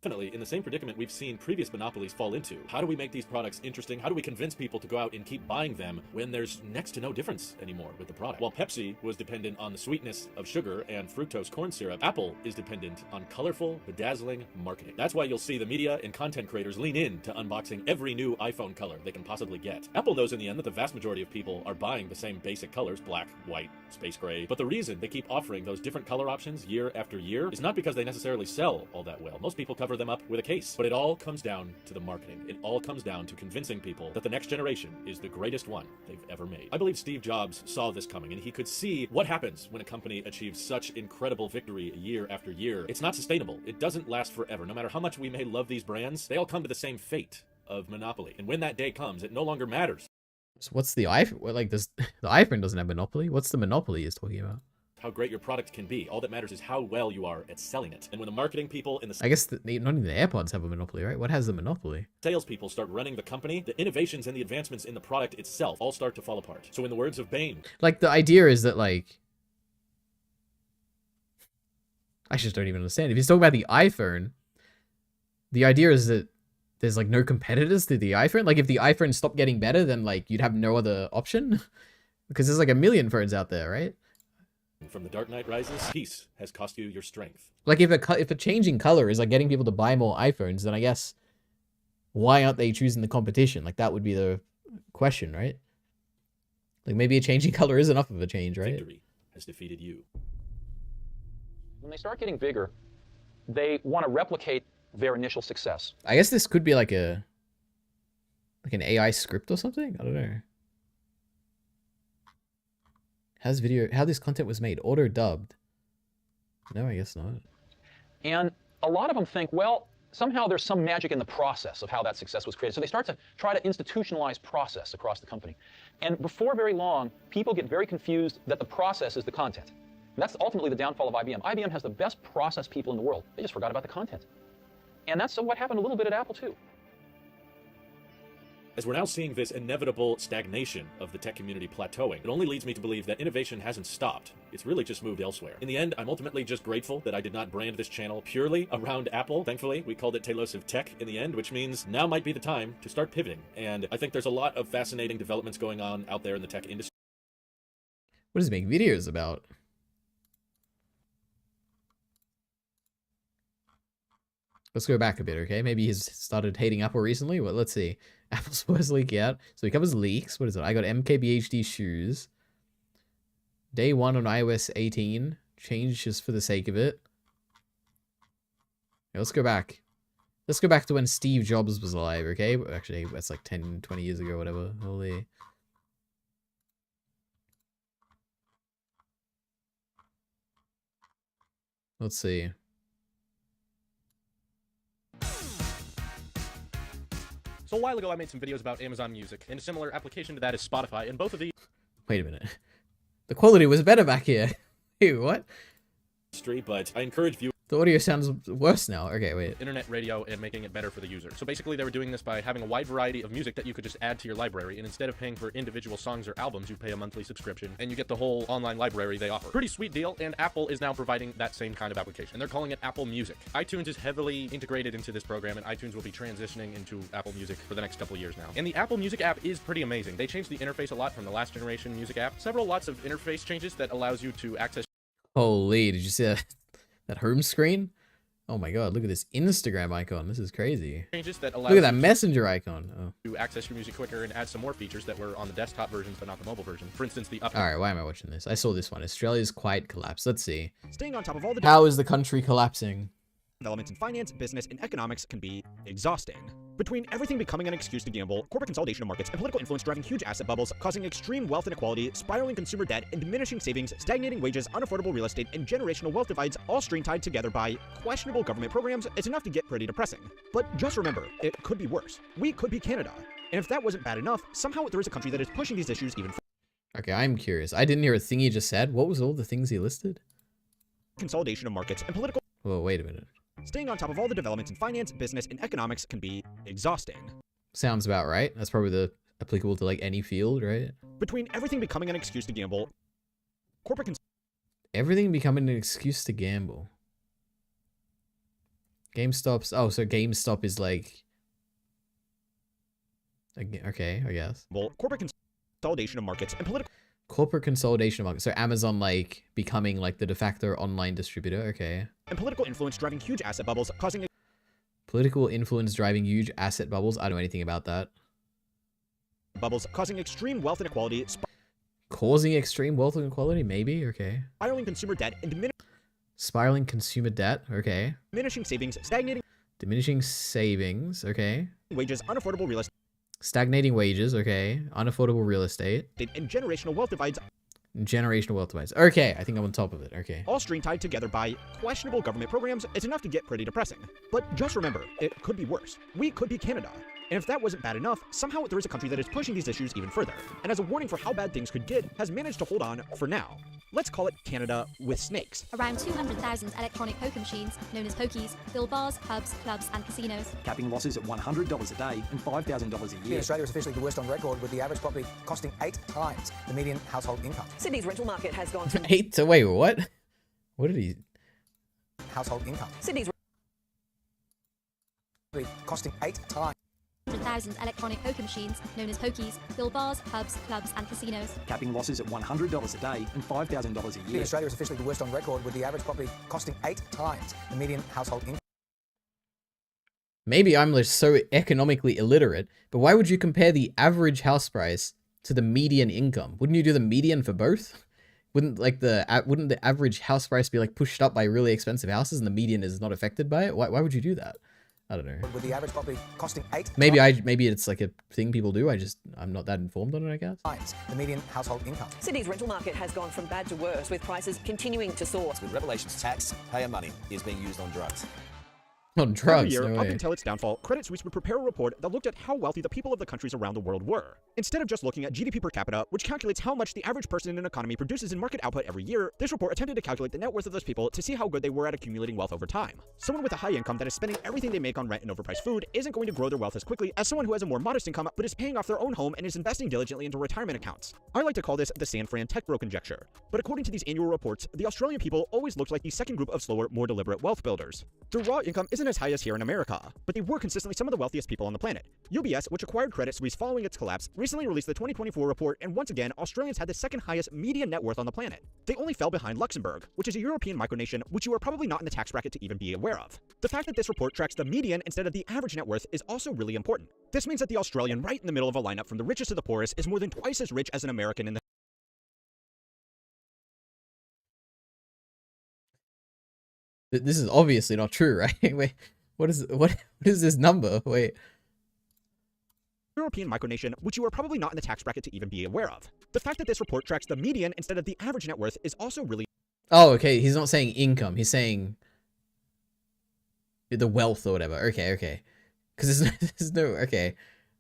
Definitely in the same predicament we've seen previous monopolies fall into. How do we make these products interesting? How do we convince people to go out and keep buying them when there's next to no difference anymore with the product? While Pepsi was dependent on the sweetness of sugar and fructose corn syrup, Apple is dependent on colorful, bedazzling marketing. That's why you'll see the media and content creators lean in to unboxing every new iPhone color they can possibly get. Apple knows in the end that the vast majority of people are buying the same basic colors, black, white, space gray. But the reason they keep offering those different color options year after year is not because they necessarily sell all that well. Most people cover them up with a case. But it all comes down to the marketing. It all comes down to convincing people that the next generation is the greatest one they've ever made. I believe Steve Jobs saw this coming, and he could see what happens when a company achieves such incredible victory year after year. It's not sustainable. It doesn't last forever. No matter how much we may love these brands, they all come to the same fate of monopoly. And when that day comes, it no longer matters. So what's the iPhone? Like this, the iPhone doesn't have monopoly. What's the monopoly he's talking about? how great your product can be. All that matters is how well you are at selling it. And when the marketing people and the I guess not even the AirPods have a monopoly, right? What has the monopoly? salespeople start running the company, the innovations and the advancements in the product itself all start to fall apart. So in the words of Bane, Like, the idea is that, like... I just don't even understand. If he's talking about the iPhone, the idea is that there's, like, no competitors to the iPhone. Like, if the iPhone stopped getting better, then, like, you'd have no other option. Because there's, like, a million phones out there, right? from The Dark Knight Rises, peace has cost you your strength. Like, if a changing color is, like, getting people to buy more iPhones, then I guess... why aren't they choosing the competition? Like, that would be the question, right? Like, maybe a changing color is enough of a change, right? Victory has defeated you. When they start getting bigger, they want to replicate their initial success. I guess this could be like an AI script or something? I don't know. How this content was made? Auto-dubbed. No, I guess not. And a lot of them think, well, somehow there's some magic in the process of how that success was created. So they start to try to institutionalize process across the company. And before very long, people get very confused that the process is the content. And that's ultimately the downfall of IBM. IBM has the best process people in the world. They just forgot about the content. And that's what happened a little bit at Apple, too. As we're now seeing this inevitable stagnation of the tech community plateauing, it only leads me to believe that innovation hasn't stopped. It's really just moved elsewhere. In the end, I'm ultimately just grateful that I did not brand this channel purely around Apple. Thankfully, we called it Tailosive Tech in the end, which means now might be the time to start pivoting. And I think there's a lot of fascinating developments going on out there in the tech industry. What does he make videos about? Let's go back a bit, okay? Maybe he's started hating Apple recently. Well, let's see. Apple's first leak out. So he covers leaks. What is it? I got MKBHD shoes. Day 1 on iOS 18. Change just for the sake of it. Okay, let's go back. Let's go back to when Steve Jobs was alive, okay? Actually, that's like 10, 20 years ago, whatever. Holy. Let's see. So a while ago, I made some videos about Amazon Music, and a similar application to that is Spotify, and both of these... Wait a minute. The quality was better back here. Ew, what? But I encourage viewers... The audio sounds worse now. Okay, wait. Internet radio and making it better for the user. So basically, they were doing this by having a wide variety of music that you could just add to your library, and instead of paying for individual songs or albums, you pay a monthly subscription, and you get the whole online library they offer. Pretty sweet deal, and Apple is now providing that same kind of application, and they're calling it Apple Music. iTunes is heavily integrated into this program, and iTunes will be transitioning into Apple Music for the next couple of years now. And the Apple Music app is pretty amazing. They changed the interface a lot from the last generation music app. Lots of interface changes that allows you to access... Holy, did you see that home screen? Oh my god, look at this Instagram icon. This is crazy. Changes that allow look at that messenger icon. Oh. To access your music quicker and add some more features that were on the desktop versions but not the mobile version. For instance, the Alright, why am I watching this? I saw this one. Australia's quite collapsed. Let's see. Staying on top of all the How is the country collapsing? Developments in finance, business, and economics can be exhausting. Between everything becoming an excuse to gamble, corporate consolidation of markets, and political influence driving huge asset bubbles, causing extreme wealth inequality, spiraling consumer debt, and diminishing savings, stagnating wages, unaffordable real estate, and generational wealth divides, all string tied together by questionable government programs, it's enough to get pretty depressing. But just remember, it could be worse. We could be Canada. And if that wasn't bad enough, somehow there is a country that is pushing these issues even further. Okay, I'm curious. I didn't hear a thing he just said. What was all the things he listed? Consolidation of markets and political... Whoa, wait a minute. Staying on top of all the developments in finance, business, and economics can be exhausting. Sounds about right. That's probably applicable to like any field, right? Between everything becoming an excuse to gamble, everything becoming an excuse to gamble. GameStop's... Oh, so GameStop is like... Okay, I guess. Corporate consolidation of markets and political... Corporate consolidation of markets. So Amazon like becoming like the de facto online distributor. Okay. And political influence driving huge asset bubbles, causing... Political influence driving huge asset bubbles. I don't know anything about that. Bubbles causing extreme wealth inequality. Causing extreme wealth inequality? Maybe. Okay. Spiraling consumer debt and spiraling consumer debt. Okay. Diminishing savings, stagnating... Diminishing savings. Okay. Wages, unaffordable real estate. Stagnating wages, okay. Unaffordable real estate. And generational wealth divides. Generational wealth divides. Okay, I think I'm on top of it. Okay. All string tied together by questionable government programs, it's enough to get pretty depressing. But just remember, it could be worse. We could be Canada. And if that wasn't bad enough, somehow there is a country that is pushing these issues even further, and as a warning for how bad things could get, has managed to hold on for now. Let's call it Canada with snakes. Around 200,000 electronic poker machines, known as pokies, fill bars, pubs, clubs and casinos. Capping losses at $100 a day and $5,000 a year. Australia is officially the worst on record, with the average property costing 8 times the median household income. Sydney's rental market has gone from 8 to wait, what? What did he? Household income. Sydney's costing 8 times. 100,000 electronic poker machines, known as pokies, fill bars, pubs, clubs and casinos. Capping losses at $100 a day and $5,000 a year. Australia is officially the worst on record, with the average property costing 8 times the median household income. Maybe I'm just so economically illiterate, but why would you compare the average house price to the median income? Wouldn't you do the median for both? Wouldn't the average house price be like pushed up by really expensive houses and the median is not affected by it? Why would you do that? I don't know. With the average property costing 8 maybe it's like a thing people do. I'm not that informed on it, I guess. times the median household income. Sydney's rental market has gone from bad to worse, with prices continuing to soar. With Revelation's taxpayer money is being used on drugs. On drugs, Every year, no up way. until its downfall, Credit Suisse would prepare a report that looked at how wealthy the people of the countries around the world were. Instead of just looking at GDP per capita, which calculates how much the average person in an economy produces in market output every year, this report attempted to calculate the net worth of those people to see how good they were at accumulating wealth over time. Someone with a high income that is spending everything they make on rent and overpriced food isn't going to grow their wealth as quickly as someone who has a more modest income but is paying off their own home and is investing diligently into retirement accounts. I like to call this the San Fran tech bro conjecture. But according to these annual reports, the Australian people always looked like the second group of slower, more deliberate wealth builders. Their raw income isn't as high as here in America, but they were consistently some of the wealthiest people on the planet. UBS, which acquired Credit Suisse following its collapse, recently released the 2024 report, and once again, Australians had the second highest median net worth on the planet. They only fell behind Luxembourg, which is a European micronation which you are probably not in the tax bracket to even be aware of. The fact that this report tracks the median instead of the average net worth is also really important. This means that the Australian right in the middle of a lineup from the richest to the poorest is more than twice as rich as an American in the This is obviously not true, right? Wait, what is this number? Wait. European micronation, which you are probably not in the tax bracket to even be aware of. The fact that this report tracks the median instead of the average net worth is also really... Oh, okay. He's not saying income. He's saying the wealth or whatever. Okay. Because there's no... Okay.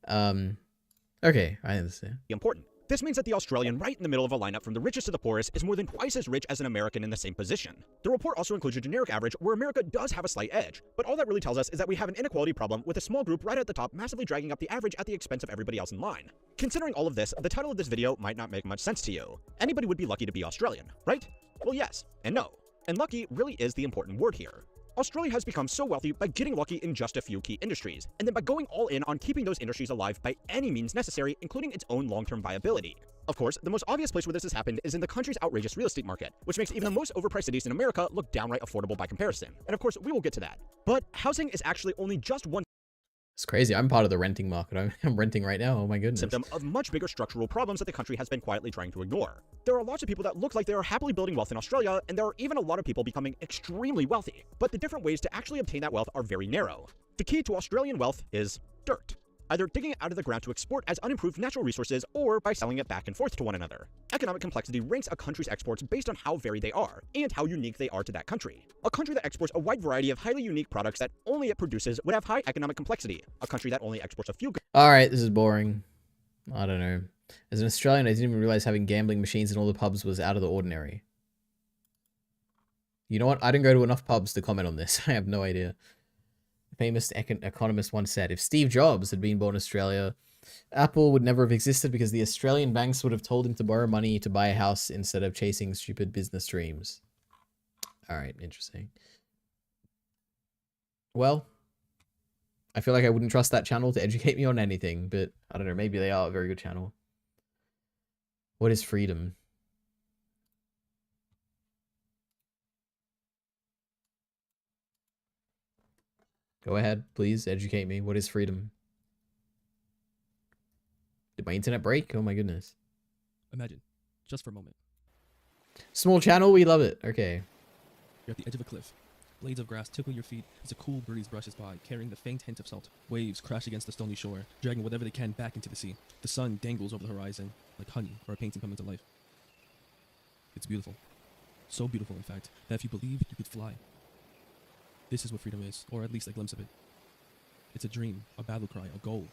Okay, I understand. Important. This means that the Australian right in the middle of a lineup from the richest to the poorest is more than twice as rich as an American in the same position. The report also includes a generic average where America does have a slight edge, but all that really tells us is that we have an inequality problem with a small group right at the top massively dragging up the average at the expense of everybody else in line. Considering all of this, the title of this video might not make much sense to you. Anybody would be lucky to be Australian, right? Well, yes and no. And lucky really is the important word here. Australia has become so wealthy by getting lucky in just a few key industries, and then by going all in on keeping those industries alive by any means necessary, including its own long-term viability. Of course, the most obvious place where this has happened is in the country's outrageous real estate market, which makes even the most overpriced cities in America look downright affordable by comparison. And of course, we will get to that. But housing is actually only just one It's crazy. I'm part of the renting market. I'm renting right now. Oh my goodness. symptom of much bigger structural problems that the country has been quietly trying to ignore. There are lots of people that look like they are happily building wealth in Australia, and there are even a lot of people becoming extremely wealthy. But the different ways to actually obtain that wealth are very narrow. The key to Australian wealth is dirt. Either digging it out of the ground to export as unimproved natural resources, or by selling it back and forth to one another. Economic complexity ranks a country's exports based on how varied they are, and how unique they are to that country. A country that exports a wide variety of highly unique products that only it produces would have high economic complexity. A country that only exports a few goods. Alright, this is boring. I don't know. As an Australian, I didn't even realize having gambling machines in all the pubs was out of the ordinary. You know what? I didn't go to enough pubs to comment on this. I have no idea. Famous economist once said, if Steve Jobs had been born in Australia, Apple would never have existed because the Australian banks would have told him to borrow money to buy a house instead of chasing stupid business dreams. Alright, interesting. Well, I feel like I wouldn't trust that channel to educate me on anything, but I don't know, maybe they are a very good channel. What is freedom? Go ahead, please educate me. What is freedom? Did my internet break? Oh my goodness. Imagine, just for a moment. Small channel, we love it. Okay. You're at the edge of a cliff. Blades of grass tickle your feet as a cool breeze brushes by, carrying the faint hint of salt. Waves crash against the stony shore, dragging whatever they can back into the sea. The sun dangles over the horizon, like honey or a painting coming to life. It's beautiful. So beautiful, in fact, that if you believe, you could fly. This is what freedom is, or at least a glimpse of it. It's a dream, a battle cry, a goal.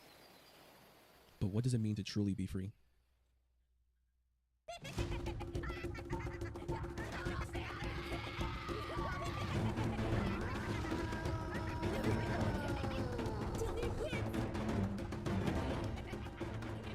But what does it mean to truly be free?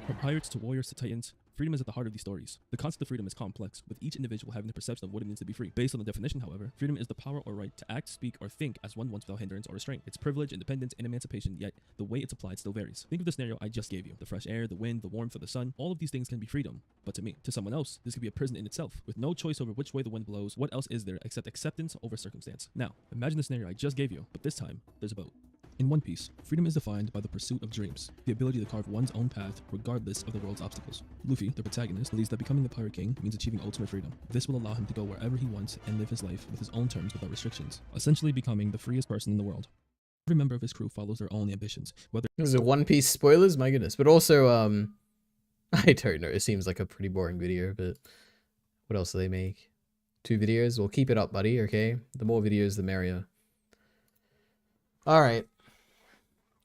From pirates to warriors to titans, freedom is at the heart of these stories. The concept of freedom is complex, with each individual having the perception of what it means to be free. Based on the definition, however, freedom is the power or right to act, speak, or think as one wants without hindrance or restraint. It's privilege, independence, and emancipation, yet the way it's applied still varies. Think of the scenario I just gave you. The fresh air, the wind, the warmth of the sun, all of these things can be freedom. But to me, to someone else, this could be a prison in itself. With no choice over which way the wind blows, what else is there except acceptance over circumstance? Now, imagine the scenario I just gave you, but this time, there's a boat. In One Piece, freedom is defined by the pursuit of dreams, the ability to carve one's own path regardless of the world's obstacles. Luffy, the protagonist, believes that becoming the Pirate King means achieving ultimate freedom. This will allow him to go wherever he wants and live his life with his own terms without restrictions, essentially becoming the freest person in the world. Every member of his crew follows their own ambitions, whether Is it One Piece spoilers? My goodness. But also, I don't know. It seems like a pretty boring video, but what else do they make? 2 videos? Well, keep it up, buddy, okay? The more videos, the merrier. Alright.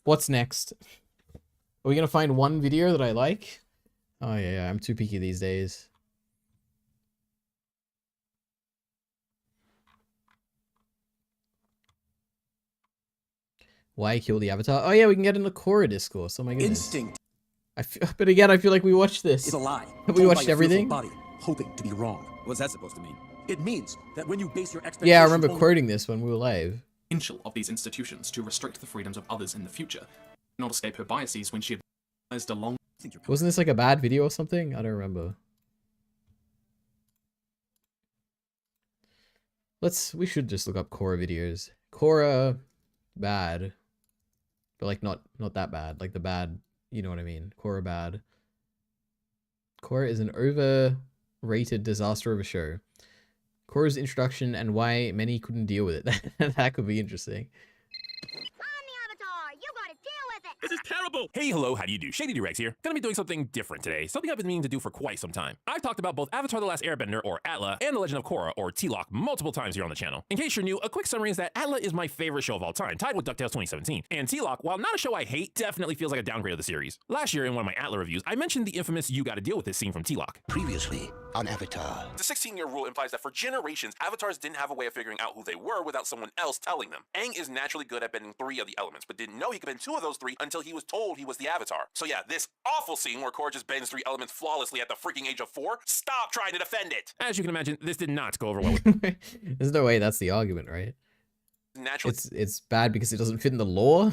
What's next? Are we gonna find one video that I like? Oh yeah, I'm too picky these days. Why kill the Avatar? Oh yeah, we can get in the Korra discourse. Oh my goodness. Instinct. But again, I feel like we watched this. It's a lie. Have we watched everything? Body, hoping to be wrong. What's that supposed to mean? It means that when you base your expectations Yeah, I remember quoting this when we were live. Of these institutions to restrict the freedoms of others in the future, not escape her biases when she advised along. Wasn't this like a bad video or something? I don't remember. We should just look up Korra videos. Korra bad. But like not that bad. Like the bad, you know what I mean. Korra bad. Korra is an overrated disaster of a show. Korra's introduction and why many couldn't deal with it. That could be interesting. This is terrible! Hey, hello, how do you do? Shady Durex here. Gonna be doing something different today. Something I've been meaning to do for quite some time. I've talked about both Avatar The Last Airbender, or Atla, and The Legend of Korra, or T-Lock, multiple times here on the channel. In case you're new, a quick summary is that Atla is my favorite show of all time, tied with DuckTales 2017. And T-Lock, while not a show I hate, definitely feels like a downgrade of the series. Last year, in one of my Atla reviews, I mentioned the infamous "you gotta deal with this" scene from T-Lock. Previously on Avatar. The 16-year rule implies that for generations, avatars didn't have a way of figuring out who they were without someone else telling them. Aang is naturally good at bending 3 of the elements, but didn't know he could bend 2 of those 3 until he was told he was the avatar. So yeah, this awful scene where Korra just bends 3 elements flawlessly at the freaking age of 4, stop trying to defend it! As you can imagine, this did not go over well with There's no way that's the argument, right? naturally. It's bad because it doesn't fit in the lore.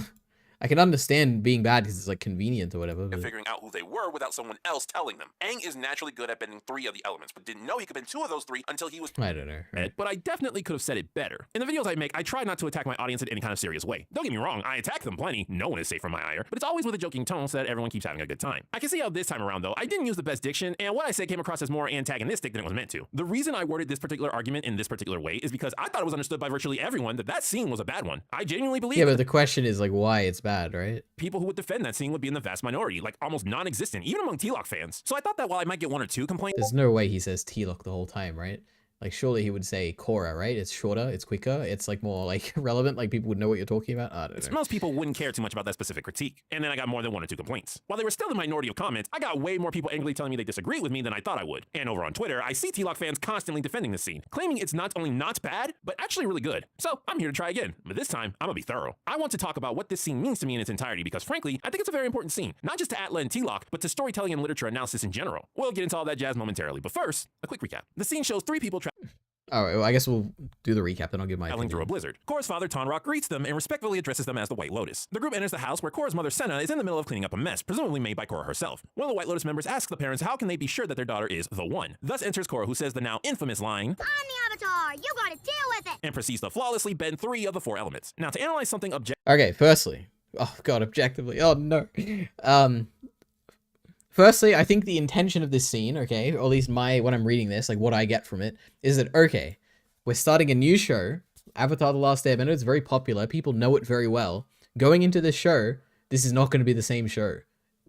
I can understand being bad because it's like convenient or whatever. But... figuring out who they were without someone else telling them. Aang is naturally good at bending 3 of the elements, but didn't know he could bend 2 of those 3 until he was... I don't know. Right? But I definitely could have said it better. In the videos I make, I try not to attack my audience in any kind of serious way. Don't get me wrong, I attack them plenty. No one is safe from my ire. But it's always with a joking tone so that everyone keeps having a good time. I can see how this time around, though, I didn't use the best diction, and what I said came across as more antagonistic than it was meant to. The reason I worded this particular argument in this particular way is because I thought it was understood by virtually everyone that scene was a bad one. I genuinely believe... Yeah, but the question is like why it's bad, right? People who would defend that scene would be in the vast minority, like almost non-existent, even among T-Lock fans. So I thought that while I might get 1 or 2 complaints... There's no way he says T-Lock the whole time, right? Like, surely he would say Korra, right? It's shorter, it's quicker, it's like more like relevant, like people would know what you're talking about. I don't know. Most people wouldn't care too much about that specific critique. And then I got more than 1 or 2 complaints. While they were still the minority of comments, I got way more people angrily telling me they disagree with me than I thought I would. And over on Twitter, I see T-Lock fans constantly defending this scene, claiming it's not only not bad, but actually really good. So I'm here to try again, but this time, I'm gonna be thorough. I want to talk about what this scene means to me in its entirety because frankly, I think it's a very important scene, not just to Atla and T-Lock, but to storytelling and literature analysis in general. We'll get into all that jazz momentarily, but first, a quick recap. The scene shows 3 people Alright, well, I guess we'll do the recap, then I'll give my traveling through a blizzard. Korra's father, Tonrock, greets them and respectfully addresses them as the White Lotus. The group enters the house where Korra's mother, Senna, is in the middle of cleaning up a mess, presumably made by Korra herself. One of the White Lotus members asks the parents how can they be sure that their daughter is the one. Thus enters Korra, who says the now infamous line, "I'm the Avatar, you gotta deal with it!" and proceeds to flawlessly bend 3 of the 4 elements. Now, to analyze something Okay, firstly, oh god, objectively, oh no. Firstly, I think the intention of this scene, okay, or at least when I'm reading this, like what I get from it, is that, okay, we're starting a new show, Avatar The Last Airbender, it's very popular, people know it very well. Going into this show, this is not going to be the same show.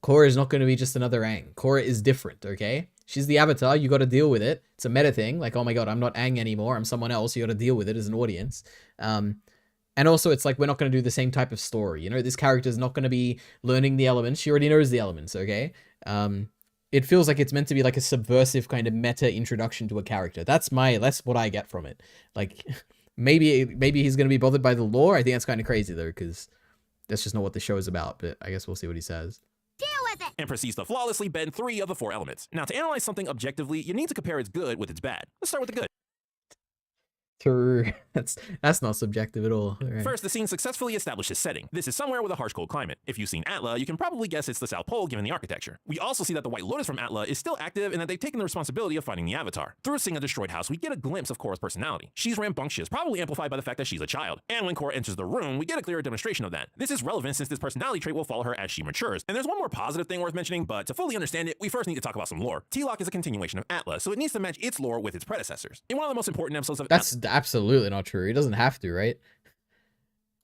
Korra is not going to be just another Aang. Korra is different, okay? She's the Avatar, you got to deal with it. It's a meta thing, like, oh my god, I'm not Aang anymore, I'm someone else, you got to deal with it as an audience. And also, it's like, we're not going to do the same type of story. You know, this character's not going to be learning the elements. She already knows the elements, okay? It feels like it's meant to be like a subversive kind of meta introduction to a character. That's what I get from it. Like, maybe he's going to be bothered by the lore. I think that's kind of crazy, though, because that's just not what the show is about. But I guess we'll see what he says. Deal with it! And proceeds to flawlessly bend 3 of the 4 elements. Now, to analyze something objectively, you need to compare its good with its bad. Let's start with the good. True. That's not subjective at all. Right. First, the scene successfully establishes setting. This is somewhere with a harsh cold climate. If you've seen Atla, you can probably guess it's the South Pole given the architecture. We also see that the White Lotus from Atla is still active and that they've taken the responsibility of finding the Avatar. Through seeing a destroyed house, we get a glimpse of Korra's personality. She's rambunctious, probably amplified by the fact that she's a child. And when Korra enters the room, we get a clearer demonstration of that. This is relevant since this personality trait will follow her as she matures. And there's one more positive thing worth mentioning, but to fully understand it, we first need to talk about some lore. T-Lock is a continuation of Atla, so it needs to match its lore with its predecessors. In one of the most important episodes of That's absolutely not true. It doesn't have to, right?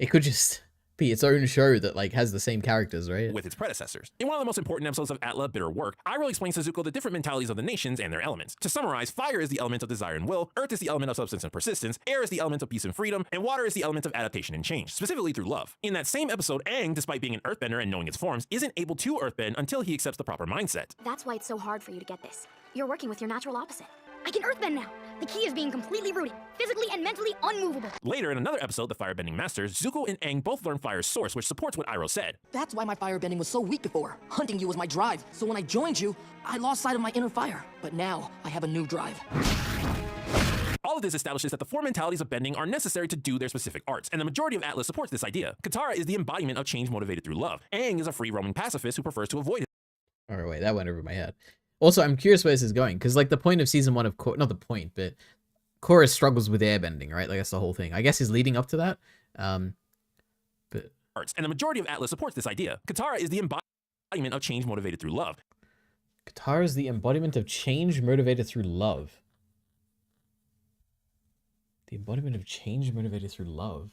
It could just be its own show that like has the same characters, right? With its predecessors. In one of the most important episodes of Atla, Bitter Work, Iroh explains to Zuko the different mentalities of the nations and their elements. To summarize, fire is the element of desire and will, earth is the element of substance and persistence, air is the element of peace and freedom, and water is the element of adaptation and change, specifically through love. In that same episode, Aang, despite being an earthbender and knowing its forms, isn't able to earthbend until he accepts the proper mindset. That's why it's so hard for you to get this. You're working with your natural opposite. I can earthbend now. The key is being completely rooted, physically and mentally unmovable. Later, in another episode, The Firebending Masters, Zuko and Aang both learn fire's source, which supports what Iroh said. That's why my firebending was so weak before. Hunting you was my drive. So when I joined you, I lost sight of my inner fire. But now, I have a new drive. All of this establishes that the 4 mentalities of bending are necessary to do their specific arts, and the majority of Atlas supports this idea. Katara is the embodiment of change motivated through love. Aang is a free-roaming pacifist who prefers to avoid it. Alright, wait, that went over my head. Also, I'm curious where this is going, because like the point of season 1 of not the point, but Korra struggles with airbending, right? Like that's the whole thing. I guess he's leading up to that. But arts, and the majority of Atlas supports this idea. Katara is the embodiment of change motivated through love. Katara is the embodiment of change motivated through love. The embodiment of change motivated through love.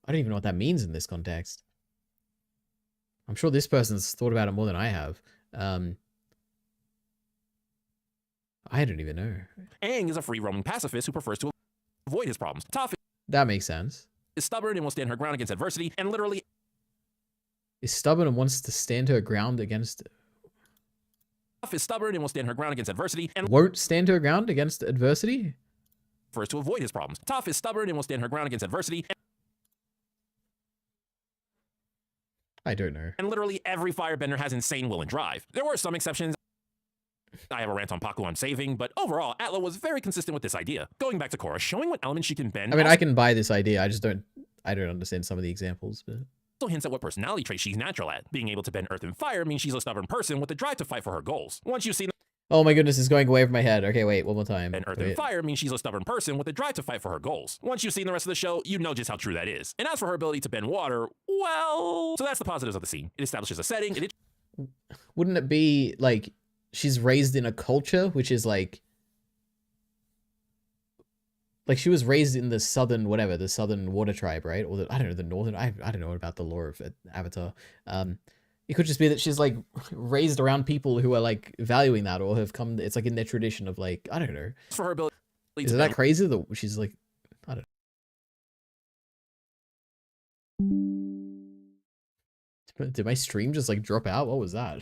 I don't even know what that means in this context. I'm sure this person's thought about it more than I have. I don't even know. Aang is a free-roaming pacifist who prefers to avoid his problems. Toph that makes sense. Is stubborn and will stand her ground against adversity, and literally is stubborn and wants to stand her ground against. Toph is stubborn and will stand her ground against adversity, and won't stand her ground against adversity. Prefers to avoid his problems. Toph is stubborn and will stand her ground against adversity. I don't know. And literally every firebender has insane will and drive. There were some exceptions. I have a rant on Paku I'm saving, but overall, Atla was very consistent with this idea. Going back to Korra, showing what elements she can bend. I mean, I can buy this idea. I don't understand some of the examples, but also hints at what personality trait she's natural at. Being able to bend earth and fire means she's a stubborn person with the drive to fight for her goals. Once you've seen oh my goodness, it's going away from my head. Okay, wait, one more time. And earth and fire means she's a stubborn person with the drive to fight for her goals. Once you've seen the rest of the show, you know just how true that is. And as for her ability to bend water, well, so that's the positives of the scene. It establishes a setting. Wouldn't it be like she's raised in a culture which is like she was raised in the southern whatever, the southern water tribe, right? Or I don't know, the northern, I don't know about the lore of Avatar. It could just be that she's like raised around people who are like valuing that or have come, it's like in their tradition of like, I don't know. For her ability, is that crazy that she's like, I don't know. Did my stream just like drop out? What was that?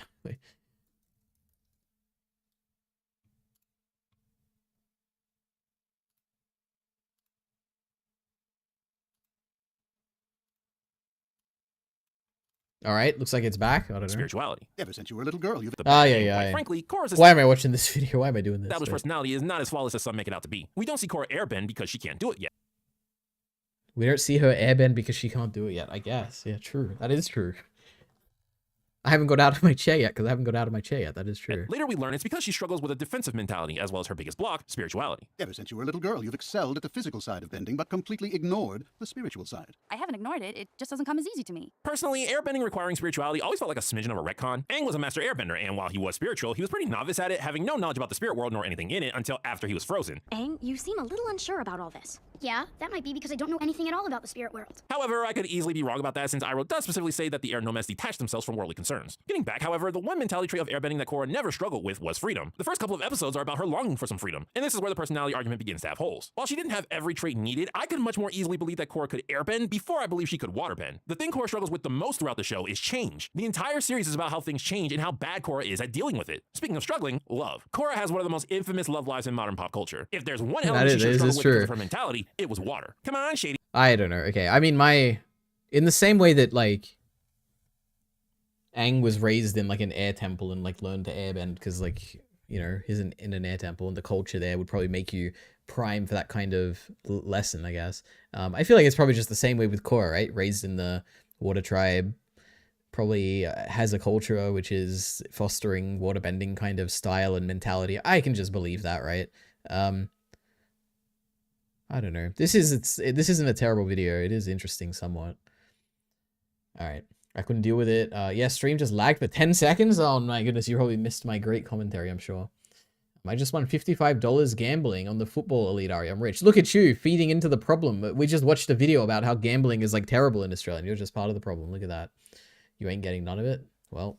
All right, looks like it's back. I don't know. Spirituality. Ever since you were a little girl, you've. Yeah. Frankly, Korra's why am I watching this video? Why am I doing this? Established personality is not as flawless as some make it out to be. We don't see Korra airbend because she can't do it yet. We don't see her airbend because she can't do it yet. I guess. Yeah, true. That is true. I haven't got out of my chair yet because I haven't got out of my chair yet. That is true. And later we learn it's because she struggles with a defensive mentality as well as her biggest block, spirituality. Ever since you were a little girl, you've excelled at the physical side of bending, but completely ignored the spiritual side. I haven't ignored it. It just doesn't come as easy to me. Personally, airbending requiring spirituality always felt like a smidgen of a retcon. Aang was a master airbender, and while he was spiritual, he was pretty novice at it, having no knowledge about the spirit world nor anything in it until after he was frozen. Aang, you seem a little unsure about all this. Yeah, that might be because I don't know anything at all about the spirit world. However, I could easily be wrong about that since Iroh does specifically say that the air nomads detach themselves from worldly concerns. Getting back, however, the one mentality trait of airbending that Korra never struggled with was freedom. The first couple of episodes are about her longing for some freedom, and this is where the personality argument begins to have holes. While she didn't have every trait needed, I could much more easily believe that Korra could airbend before I believe she could waterbend. The thing Korra struggles with the most throughout the show is change. The entire series is about how things change and how bad Korra is at dealing with it. Speaking of struggling, love. Korra has one of the most infamous love lives in modern pop culture. If there's one element she should struggle with because of her mentality, it was water. Come on, Shady. I don't know. Okay, I mean, in the same way that, like, Aang was raised in, like, an air temple and, like, learned to airbend because, like, you know, he's in an air temple and the culture there would probably make you prime for that kind of lesson, I guess. I feel like it's probably just the same way with Korra, right? Raised in the water tribe, probably has a culture which is fostering waterbending kind of style and mentality. I can just believe that, right? I don't know. This isn't a terrible video. It is interesting somewhat. All right. I couldn't deal with it. Yeah, stream just lagged for 10 seconds. Oh my goodness, you probably missed my great commentary, I'm sure. I just won $55 gambling on the football elite, Ari. I'm rich. Look at you, feeding into the problem. We just watched a video about how gambling is, like, terrible in Australia, and you're just part of the problem. Look at that. You ain't getting none of it? Well,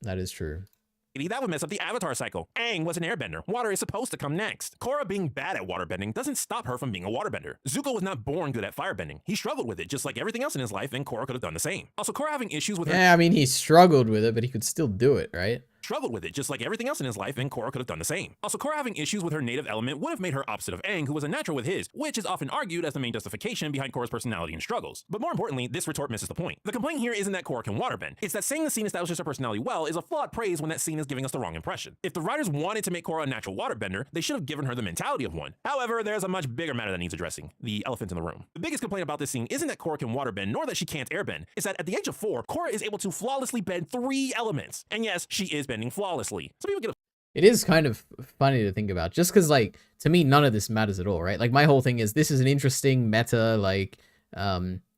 that is true. That would mess up the Avatar cycle. Aang was an airbender. Water is supposed to come next. Korra being bad at waterbending doesn't stop her from being a waterbender. Zuko was not born good at firebending. He struggled with it just like everything else in his life, and Korra could have done the same. Also, Korra having issues with her— Yeah, I mean, he struggled with it, but he could still do it, right? Struggled with it just like everything else in his life, and Korra could have done the same. Also, Korra having issues with her native element would have made her opposite of Aang, who was a natural with his, which is often argued as the main justification behind Korra's personality and struggles. But more importantly, this retort misses the point. The complaint here isn't that Korra can waterbend. It's that saying the scene establishes her personality well is a flawed praise when that scene is giving us the wrong impression. If the writers wanted to make Korra a natural waterbender, they should have given her the mentality of one. However, there's a much bigger matter that needs addressing: the elephant in the room. The biggest complaint about this scene isn't that Korra can waterbend, nor that she can't airbend. It's that at the age of 4, Korra is able to flawlessly bend 3 elements. And yes, she is bending flawlessly. Some people get It is kind of funny to think about, just because, like, to me, none of this matters at all, right? Like, my whole thing is, this is an interesting meta, like,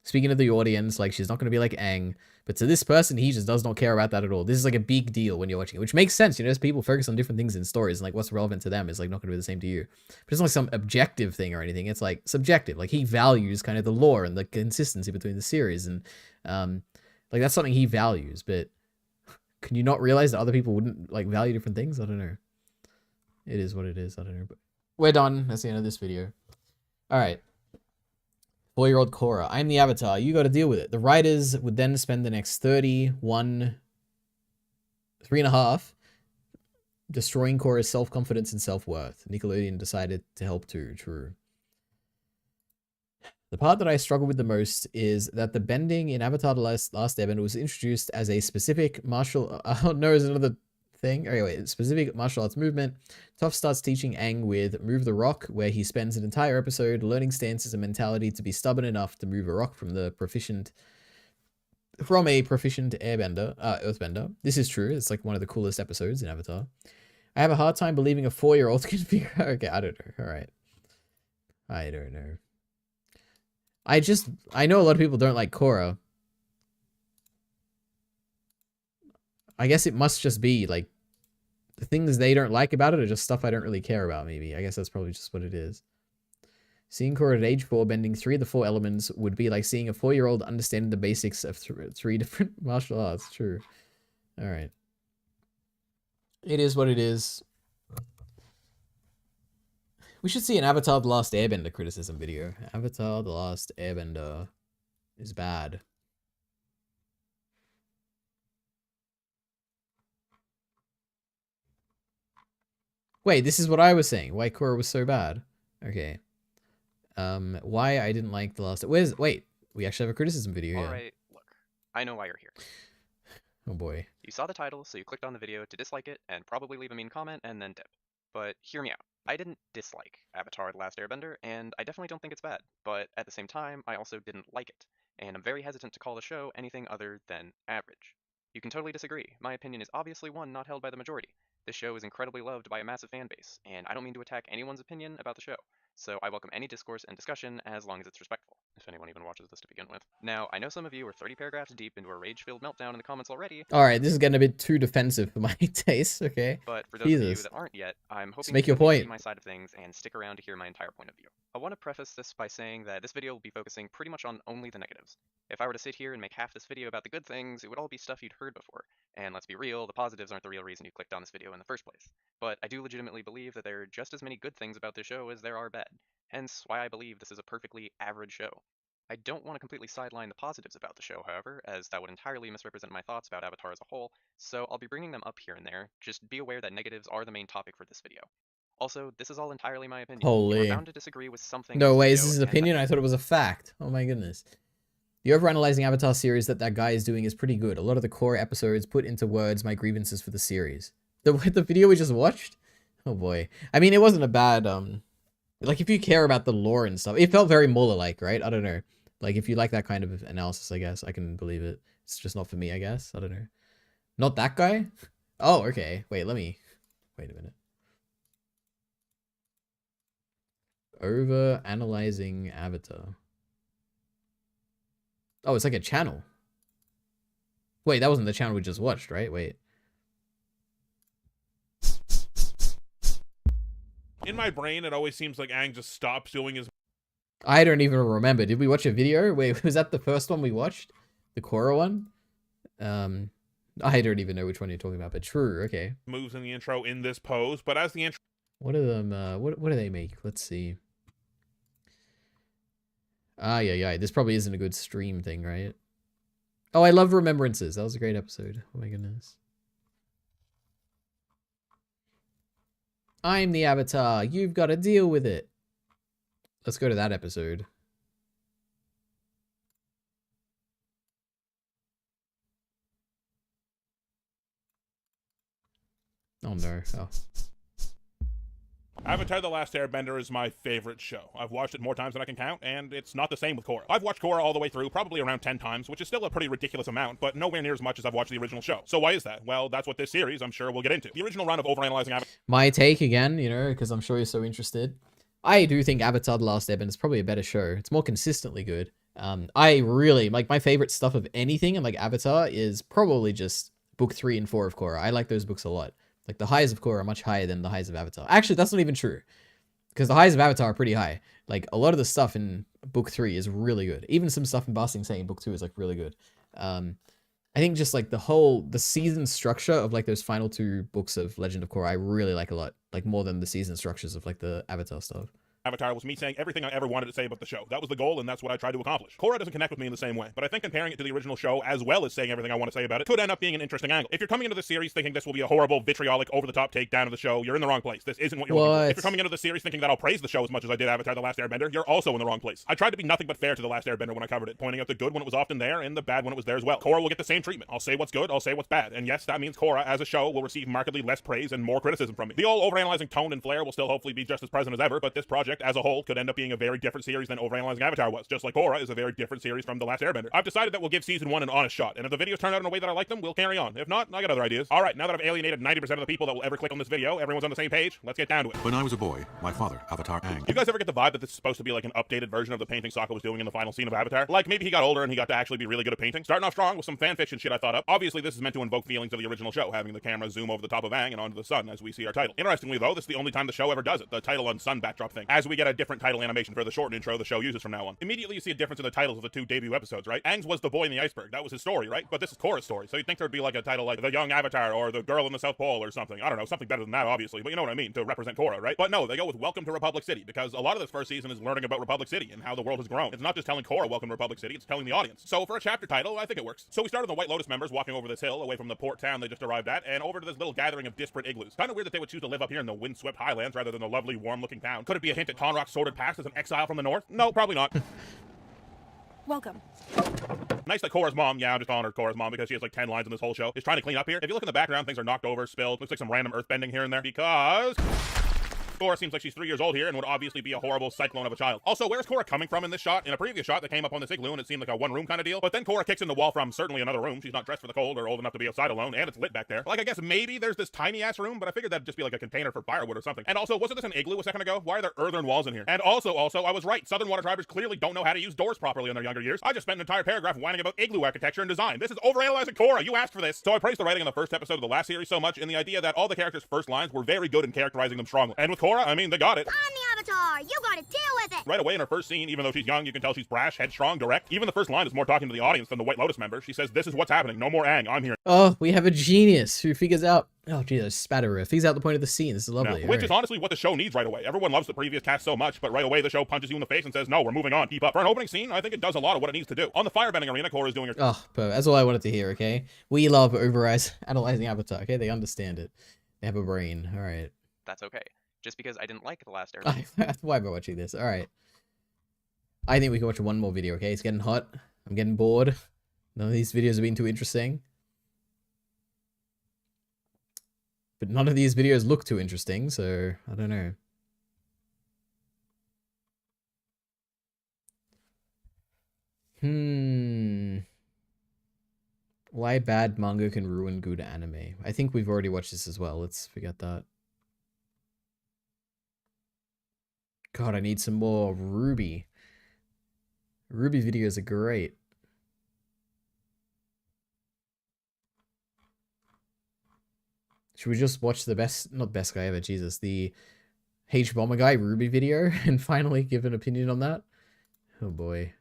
speaking to the audience, like, she's not going to be like Aang, but to this person, he just does not care about that at all. This is, like, a big deal when you're watching it, which makes sense, you know, as people focus on different things in stories, and, like, what's relevant to them is, like, not going to be the same to you. But it's not like some objective thing or anything, it's, like, subjective. Like, he values kind of the lore and the consistency between the series, and, like, that's something he values, but can you not realize that other people wouldn't, like, value different things? I don't know. It is what it is. I don't know. But we're done. That's the end of this video. All right. 4-year-old Korra. I'm the Avatar. You got to deal with it. The writers would then spend the next 3.5 destroying Korra's self-confidence and self-worth. Nickelodeon decided to help too. True. The part that I struggle with the most is that the bending in Avatar The Last Airbender was introduced as a specific martial... Oh, no, is another thing. Anyway, specific martial arts movement. Toph starts teaching Aang with Move the Rock, where he spends an entire episode learning stances and mentality to be stubborn enough to move a rock from a proficient airbender, earthbender. This is true. It's like one of the coolest episodes in Avatar. I have a hard time believing a 4-year-old can figure out... Okay, I don't know. All right. I don't know. I know a lot of people don't like Korra. I guess it must just be, like, the things they don't like about it are just stuff I don't really care about, maybe. I guess that's probably just what it is. Seeing Korra at age 4 bending 3 of the 4 elements would be like seeing a 4-year-old understanding the basics of 3 different martial arts. True. Alright. It is what it is. We should see an Avatar The Last Airbender criticism video. Avatar The Last Airbender is bad. Wait, this is what I was saying. Why Korra was so bad. Okay. Why I didn't like The Last... Wait, we actually have a criticism video here. Alright, look. I know why you're here. Oh boy. You saw the title, so you clicked on the video to dislike it, and probably leave a mean comment, and then dip. But hear me out. I didn't dislike Avatar The Last Airbender, and I definitely don't think it's bad. But at the same time, I also didn't like it, and I'm very hesitant to call the show anything other than average. You can totally disagree. My opinion is obviously one not held by the majority. This show is incredibly loved by a massive fan base, and I don't mean to attack anyone's opinion about the show, so I welcome any discourse and discussion as long as it's respectful. if anyone even watches this to begin with. Now, I know some of you are 30 paragraphs deep into a rage-filled meltdown in the comments already. Alright, this is getting a bit too defensive for my taste, okay? But for those of you Jesus. that aren't yet, I'm hoping make you your can at least point. see my side of things and stick around to hear my entire point of view. I want to preface this by saying that this video will be focusing pretty much on only the negatives. If I were to sit here and make half this video about the good things, it would all be stuff you'd heard before. And let's be real, the positives aren't the real reason you clicked on this video in the first place. But I do legitimately believe that there are just as many good things about this show as there are bad. Hence why I believe this is a perfectly average show. I don't want to completely sideline the positives about the show, however, as that would entirely misrepresent my thoughts about Avatar as a whole, so I'll be bringing them up here and there. Just be aware that negatives are the main topic for this video. Also, this is all entirely my opinion. Holy. You're bound to disagree with something in No this way, video, is this his and opinion? I thought it was a fact. Oh my goodness. The overanalyzing Avatar series that guy is doing is pretty good. A lot of the core episodes put into words my grievances for the series. The video we just watched? Oh boy. I mean, it wasn't a bad, like, if you care about the lore and stuff, it felt very Muller-like, right? I don't know. Like, if you like that kind of analysis, I guess, I can believe it. It's just not for me, I guess. I don't know. Not that guy? Oh, okay. Wait, wait a minute. Over-analyzing Avatar. Oh, it's like a channel. Wait, that wasn't the channel we just watched, right? Wait. In my brain, it always seems like Aang just stops doing his... I don't even remember. Did we watch a video? Wait, was that the first one we watched? The Korra one? I don't even know which one you're talking about, but true, okay. ...moves in the intro in this pose, but as the intro... What are them, what do they make? Let's see. Yeah. This probably isn't a good stream thing, right? Oh, I love Remembrances. That was a great episode. Oh my goodness. I'm the Avatar. You've got to deal with it. Let's go to that episode. Oh no. Oh. Avatar The Last Airbender is my favorite show. I've watched it more times than I can count, and it's not the same with Korra. I've watched Korra all the way through, probably around 10 times, which is still a pretty ridiculous amount, but nowhere near as much as I've watched the original show. So why is that? Well, that's what this series, I'm sure, we'll get into. The original run of overanalyzing Avatar... My take again, you know, because I'm sure you're so interested. I do think Avatar The Last Airbender is probably a better show. It's more consistently good. I really, like, my favorite stuff of anything in, like, Avatar is probably just book 3 and 4 of Korra. I like those books a lot. Like, the highs of Korra are much higher than the highs of Avatar. Actually, that's not even true. Because the highs of Avatar are pretty high. Like, a lot of the stuff in book 3 is really good. Even some stuff in Ba Sing Se in book 2 is, like, really good. I think just, like, the season structure of, like, those final 2 books of Legend of Korra, I really like a lot. Like, more than the season structures of, like, the Avatar stuff. Avatar was me saying everything I ever wanted to say about the show. That was the goal, and that's what I tried to accomplish. Korra doesn't connect with me in the same way, but I think comparing it to the original show, as well as saying everything I want to say about it, could end up being an interesting angle. If you're coming into the series thinking this will be a horrible, vitriolic, over-the-top takedown of the show, you're in the wrong place. This isn't what you're looking for. If you're coming into the series thinking that I'll praise the show as much as I did Avatar The Last Airbender, you're also in the wrong place. I tried to be nothing but fair to The Last Airbender when I covered it, pointing out the good when it was often there, and the bad when it was there as well. Korra will get the same treatment. I'll say what's good, I'll say what's bad. And yes, that means Korra, as a show, will receive markedly less praise and more criticism from me. The all overanalyzing tone and flair will still hopefully be just as present as ever, but this project, as a whole, could end up being a very different series than overanalyzing Avatar was, just like Korra is a very different series from The Last Airbender. I've decided that we'll give season 1 an honest shot, and if the videos turn out in a way that I like them, we'll carry on. If not, I got other ideas. Alright, now that I've alienated 90% of the people that will ever click on this video, everyone's on the same page, let's get down to it. When I was a boy, my father, Avatar Aang. You guys ever get the vibe that this is supposed to be like an updated version of the painting Sokka was doing in the final scene of Avatar? Like, maybe he got older and he got to actually be really good at painting. Starting off strong with some fanfiction shit I thought up. Obviously, this is meant to invoke feelings of the original show, having the camera zoom over the top of Aang and onto the sun as we see our title. Interestingly, though, this is the only time the show ever does it, the title on sun backdrop thing, as we get a different title animation for the shortened intro the show uses from now on. Immediately you see a difference in the titles of the 2 debut episodes, right? Aang's was The Boy in the Iceberg. That was his story, right? But this is Korra's story, so you'd think there'd be like a title like The Young Avatar or The Girl in the South Pole or something. I don't know, something better than that, obviously, but you know what I mean, to represent Korra, right? But no, they go with Welcome to Republic City, because a lot of this first season is learning about Republic City and how the world has grown. It's not just telling Korra Welcome to Republic City, it's telling the audience. So for a chapter title, I think it works. So we started the White Lotus members walking over this hill, away from the port town they just arrived at, and over to this little gathering of disparate igloos. Kind of weird that they would choose to live up here in the windswept highlands rather than the lovely, warm-looking town. Could it be a hint at Tonrock's sordid past as an exile from the north? No, probably not. Welcome. Nice that Korra's mom, yeah, I'm just calling her Korra's mom because she has like 10 lines in this whole show, is trying to clean up here. If you look in the background, things are knocked over, spilled, looks like some random earthbending here and there, because Korra seems like she's 3 years old here and would obviously be a horrible cyclone of a child. Also, where's Korra coming from in this shot? In a previous shot, they came up on this igloo and it seemed like a one-room kind of deal. But then Korra kicks in the wall from certainly another room. She's not dressed for the cold or old enough to be outside alone, and it's lit back there. Like, I guess maybe there's this tiny-ass room, but I figured that'd just be like a container for firewood or something. And also, wasn't this an igloo a second ago? Why are there earthen walls in here? And also, I was right. Southern Water Tribers clearly don't know how to use doors properly in their younger years. I just spent an entire paragraph whining about igloo architecture and design. This is overanalyzing Korra. You asked for this. So I praised the writing in the first episode of the last series so much in the idea that all the characters' first lines were very good in characterizing them strongly. And with Korra, I mean, they got it. I'm the Avatar. You gotta deal with it. Right away in her first scene, even though she's young, you can tell she's brash, headstrong, direct. Even the first line is more talking to the audience than the White Lotus member. She says, "This is what's happening. No more Aang. I'm here." Oh, we have a genius who figures out. Oh, Jesus, spatter. Figures out the point of the scene. This is lovely. Which is honestly what the show needs right away. Everyone loves the previous cast so much, but right away the show punches you in the face and says, "No, we're moving on. Keep up." For an opening scene, I think it does a lot of what it needs to do. On the firebending arena, Korra's doing her. Oh, but that's all I wanted to hear. Okay, we love analyzing Avatar. Okay, they understand it. They have a brain. All right. That's okay. Just because I didn't like the last Airbender. Why am I watching this? All right. I think we can watch one more video. Okay, it's getting hot. I'm getting bored. None of these videos have been too interesting. But none of these videos look too interesting, so I don't know. Why bad manga can ruin good anime? I think we've already watched this as well. Let's forget that. God, I need some more Ruby. Ruby videos are great. Should we just watch the not best guy ever, Jesus, the H-Bomber guy Ruby video and finally give an opinion on that? Oh boy.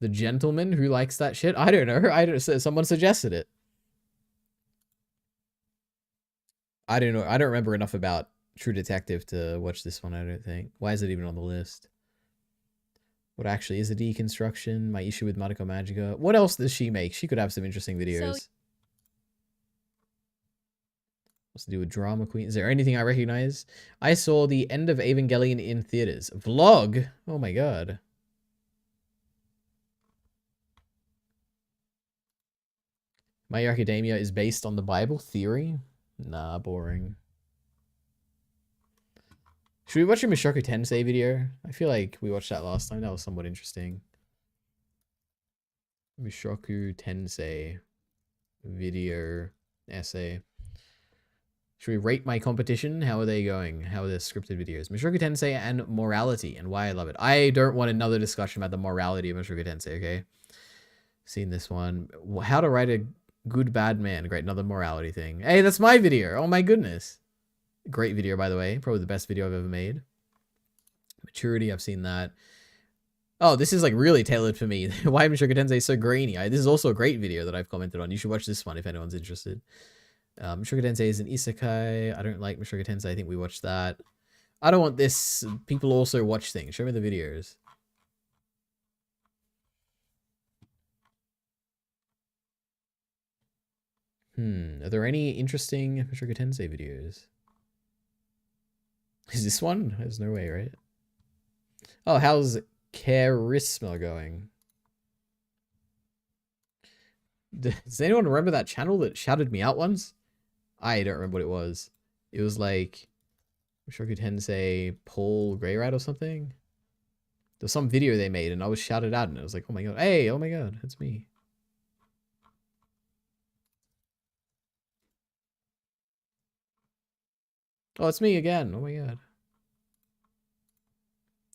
The gentleman who likes that shit? I don't know. Someone suggested it. I don't know. I don't remember enough about True Detective to watch this one, I don't think. Why is it even on the list? What actually is a deconstruction? My issue with Madoka Magica. What else does she make? She could have some interesting videos. What's to do with Drama Queen? Is there anything I recognize? I saw the end of Evangelion in theaters. Vlog? Oh my god. My Hero Academia is based on the Bible theory? Nah, boring. Should we watch a Mushoku Tensei video? I feel like we watched that last time. That was somewhat interesting. Mushoku Tensei video essay. Should we rate my competition? How are they going? How are the scripted videos? Mushoku Tensei and morality and why I love it. I don't want another discussion about the morality of Mushoku Tensei, okay? Seen this one. How to write a good bad man. Great, another morality thing. Hey, that's my video. Oh my goodness. Great video, by the way. Probably the best video I've ever made. Maturity, I've seen that. Oh, this is like really tailored for me. Why Mushoku Tensei is so grainy. This is also a great video that I've commented on. You should watch this one if anyone's interested. Mushoku Tensei is an isekai. I don't like Mushoku Tensei. I think we watched that. I don't want this. People also watch things. Show me the videos. Are there any interesting Mushoku Tensei videos? Is this one? There's no way, right? Oh, how's Charisma going? Does anyone remember that channel that shouted me out once? I don't remember what it was. It was like Mushoku Tensei Paul Greyrat or something. There's some video they made and I was shouted out and it was like, oh my god, hey, oh my god, it's me. Oh, it's me again. Oh my god.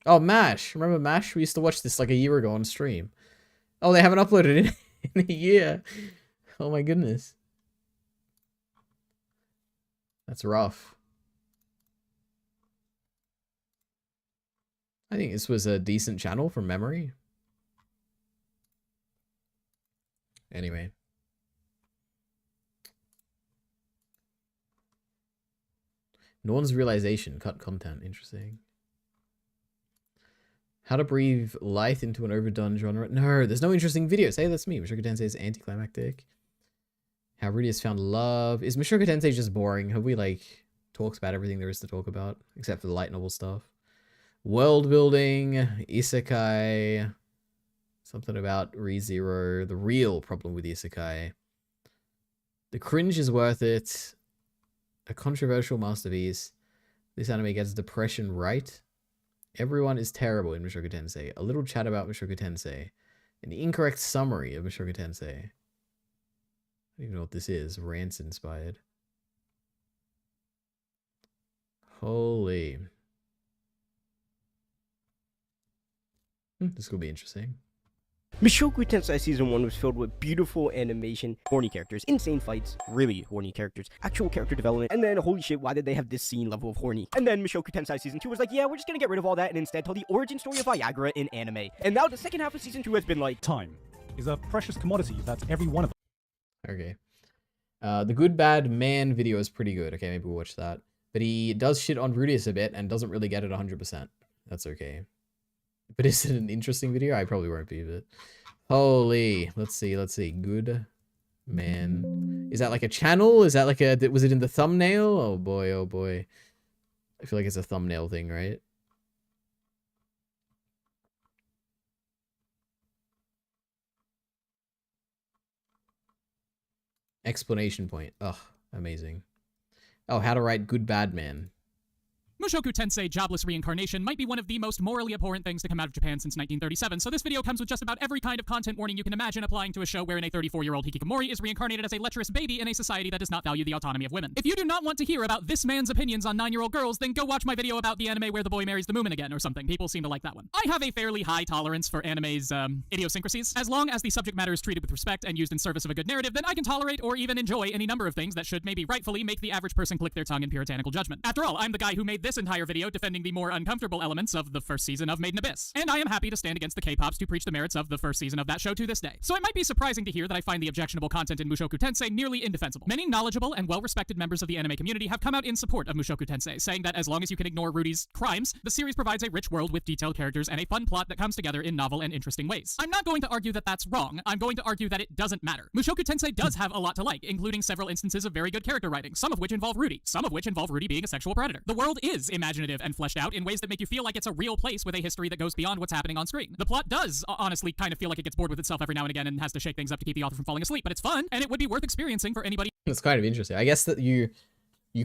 Oh, MASH. Remember MASH? We used to watch this like a year ago on stream. Oh, they haven't uploaded it in a year. Oh my goodness. That's rough. I think this was a decent channel from memory. Anyway. No one's realization. Cut content. Interesting. How to breathe life into an overdone genre. No, there's no interesting videos. Hey, that's me. Mushoku Tensei is anticlimactic. How Rudy has found love. Is Mushoku Tensei just boring? Have we, like, talked about everything there is to talk about? Except for the light novel stuff. World building. Isekai. Something about ReZero. The real problem with Isekai. The cringe is worth it. A controversial masterpiece. This anime gets depression right. Everyone is terrible in Mushoku Tensei. A little chat about Mushoku Tensei. An incorrect summary of Mushoku Tensei. I don't even know what this is. Rants inspired. Holy. This will be interesting. Mushoku Tensei Season 1 was filled with beautiful animation, horny characters, insane fights, really horny characters, actual character development, and then holy shit, why did they have this scene level of horny? And then Mushoku Tensei Season 2 was like, yeah, we're just gonna get rid of all that and instead tell the origin story of Viagra in anime. And now the second half of Season 2 has been like... Time is a precious commodity that every one of us... Okay. The Good Bad Man video is pretty good. Okay, maybe we'll watch that. But he does shit on Rudius a bit and doesn't really get it 100%. That's okay. But is it an interesting video? I probably won't be, but... Holy. Let's see. Good Man. Is that like a channel? Is that like a... Was it in the thumbnail? Oh boy. I feel like it's a thumbnail thing, right? Explanation point. Ugh, amazing. Oh, how to write Good Bad Man. Mushoku Tensei Jobless Reincarnation might be one of the most morally abhorrent things to come out of Japan since 1937, so this video comes with just about every kind of content warning you can imagine applying to a show wherein a 34-year-old hikikomori is reincarnated as a lecherous baby in a society that does not value the autonomy of women. If you do not want to hear about this man's opinions on 9-year-old girls, then go watch my video about the anime where the boy marries the Moomin again or something. People seem to like that one. I have a fairly high tolerance for anime's idiosyncrasies. As long as the subject matter is treated with respect and used in service of a good narrative, then I can tolerate or even enjoy any number of things that should maybe rightfully make the average person click their tongue in puritanical judgment. After all, I'm the guy who made this entire video defending the more uncomfortable elements of the first season of Made in Abyss. And I am happy to stand against the K-pops to preach the merits of the first season of that show to this day. So it might be surprising to hear that I find the objectionable content in Mushoku Tensei nearly indefensible. Many knowledgeable and well-respected members of the anime community have come out in support of Mushoku Tensei, saying that as long as you can ignore Rudy's crimes, the series provides a rich world with detailed characters and a fun plot that comes together in novel and interesting ways. I'm not going to argue that that's wrong. I'm going to argue that it doesn't matter. Mushoku Tensei does have a lot to like, including several instances of very good character writing, some of which involve Rudy, some of which involve Rudy being a sexual predator. The world is imaginative and fleshed out in ways that make you feel like it's a real place with a history that goes beyond what's happening on screen. The plot does honestly kind of feel like it gets bored with itself every now and again and has to shake things up to keep the author from falling asleep, but it's fun and it would be worth experiencing for anybody. It's kind of interesting. I guess that you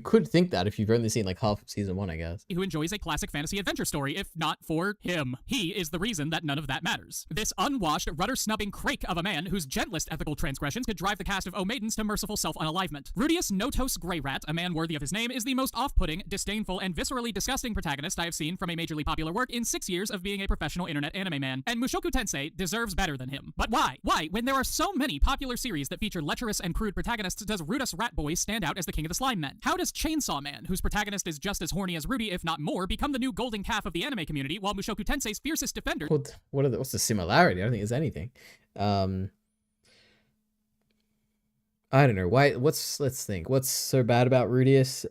could think that if you've only seen like half of season 1, I guess. Who enjoys a classic fantasy adventure story, if not for him. He is the reason that none of that matters. This unwashed, rudder-snubbing crake of a man whose gentlest ethical transgressions could drive the cast of O Maidens to merciful self-unalivement. Rudius Notos Greyrat, a man worthy of his name, is the most off-putting, disdainful, and viscerally disgusting protagonist I have seen from a majorly popular work in 6 years of being a professional internet anime man, and Mushoku Tensei deserves better than him. But why? Why, when there are so many popular series that feature lecherous and crude protagonists, does Rudus Ratboy stand out as the king of the slime men? How does Chainsaw Man, whose protagonist is just as horny as Rudy, if not more, become the new golden calf of the anime community, while Mushoku Tensei's fiercest defender... What's the similarity? I don't think there's anything. I don't know. Let's think. What's so bad about Rudius?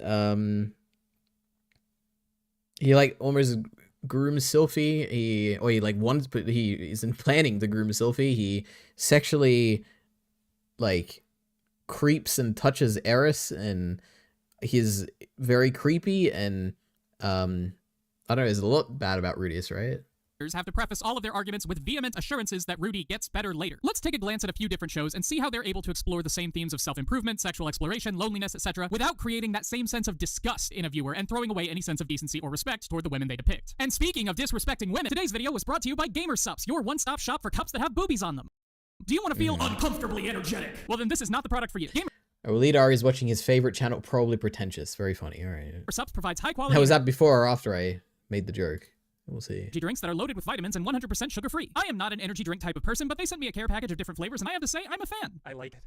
He like almost grooms Sylphie. He isn't planning to groom Sylphie. He sexually like creeps and touches Eris, and he's very creepy, and I don't know, there's a lot bad about Rudius, right? Have to preface all of their arguments with vehement assurances that Rudy gets better later. Let's take a glance at a few different shows and see how they're able to explore the same themes of self-improvement, sexual exploration, loneliness, etc., without creating that same sense of disgust in a viewer and throwing away any sense of decency or respect toward the women they depict. And speaking of disrespecting women, today's video was brought to you by Gamer Sups, your one-stop shop for cups that have boobies on them. Do you want to feel uncomfortably energetic? Well, then this is not the product for you. Gamer Lead is watching his favorite channel, Probably Pretentious. Very funny. All right. Sups provides high-quality... Now, was that before or after I made the joke? We'll see. Energy drinks that are loaded with vitamins and 100% sugar-free. I am not an energy drink type of person, but they sent me a care package of different flavors, and I have to say, I'm a fan. I like it.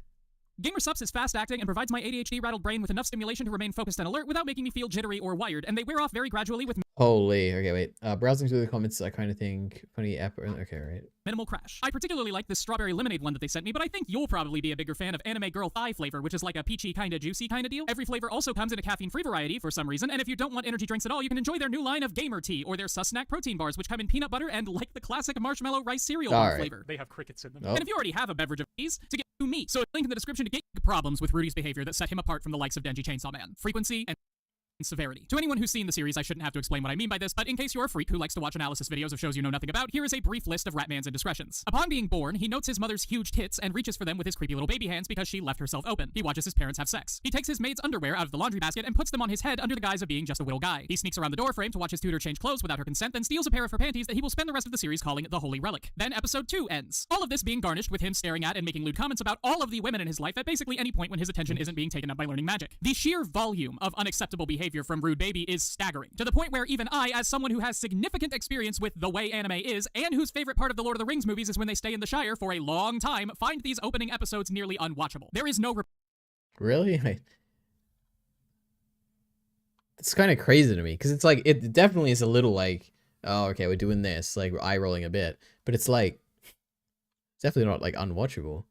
Gamer Sups is fast-acting and provides my ADHD-rattled brain with enough stimulation to remain focused and alert without making me feel jittery or wired, and they wear off very gradually with... Holy. Okay, wait. Browsing through the comments, I kind of think funny app... Okay, right. Minimal crash. I particularly like this strawberry lemonade one that they sent me, but I think you'll probably be a bigger fan of Anime Girl Thigh flavor, which is like a peachy kinda juicy kinda deal. Every flavor also comes in a caffeine-free variety for some reason, and if you don't want energy drinks at all, you can enjoy their new line of Gamer Tea, or their Sus Snack protein bars, which come in peanut butter and like the classic marshmallow rice cereal bar flavor. They have crickets in them. And if you already have a beverage of these, to get to me. So a link in the description to get problems with Rudy's behavior that set him apart from the likes of Denji Chainsaw Man. Frequency and severity. To anyone who's seen the series, I shouldn't have to explain what I mean by this, but in case you're a freak who likes to watch analysis videos of shows you know nothing about, here is a brief list of Ratman's indiscretions. Upon being born, he notes his mother's huge tits and reaches for them with his creepy little baby hands because she left herself open. He watches his parents have sex. He takes his maid's underwear out of the laundry basket and puts them on his head under the guise of being just a little guy. He sneaks around the door frame to watch his tutor change clothes without her consent, then steals a pair of her panties that he will spend the rest of the series calling the Holy Relic. Then episode 2 ends. All of this being garnished with him staring at and making lewd comments about all of the women in his life at basically any point when his attention isn't being taken up by learning magic. The sheer volume of unacceptable behavior from Rude Baby is staggering, to the point where even I, as someone who has significant experience with the way anime is, and whose favorite part of the Lord of the Rings movies is when they stay in the Shire for a long time, find these opening episodes nearly unwatchable. There is no Really? It's kind of crazy to me, because it's like, it definitely is a little like, oh, okay, we're doing this, like, eye rolling a bit, but it's like, it's definitely not like unwatchable.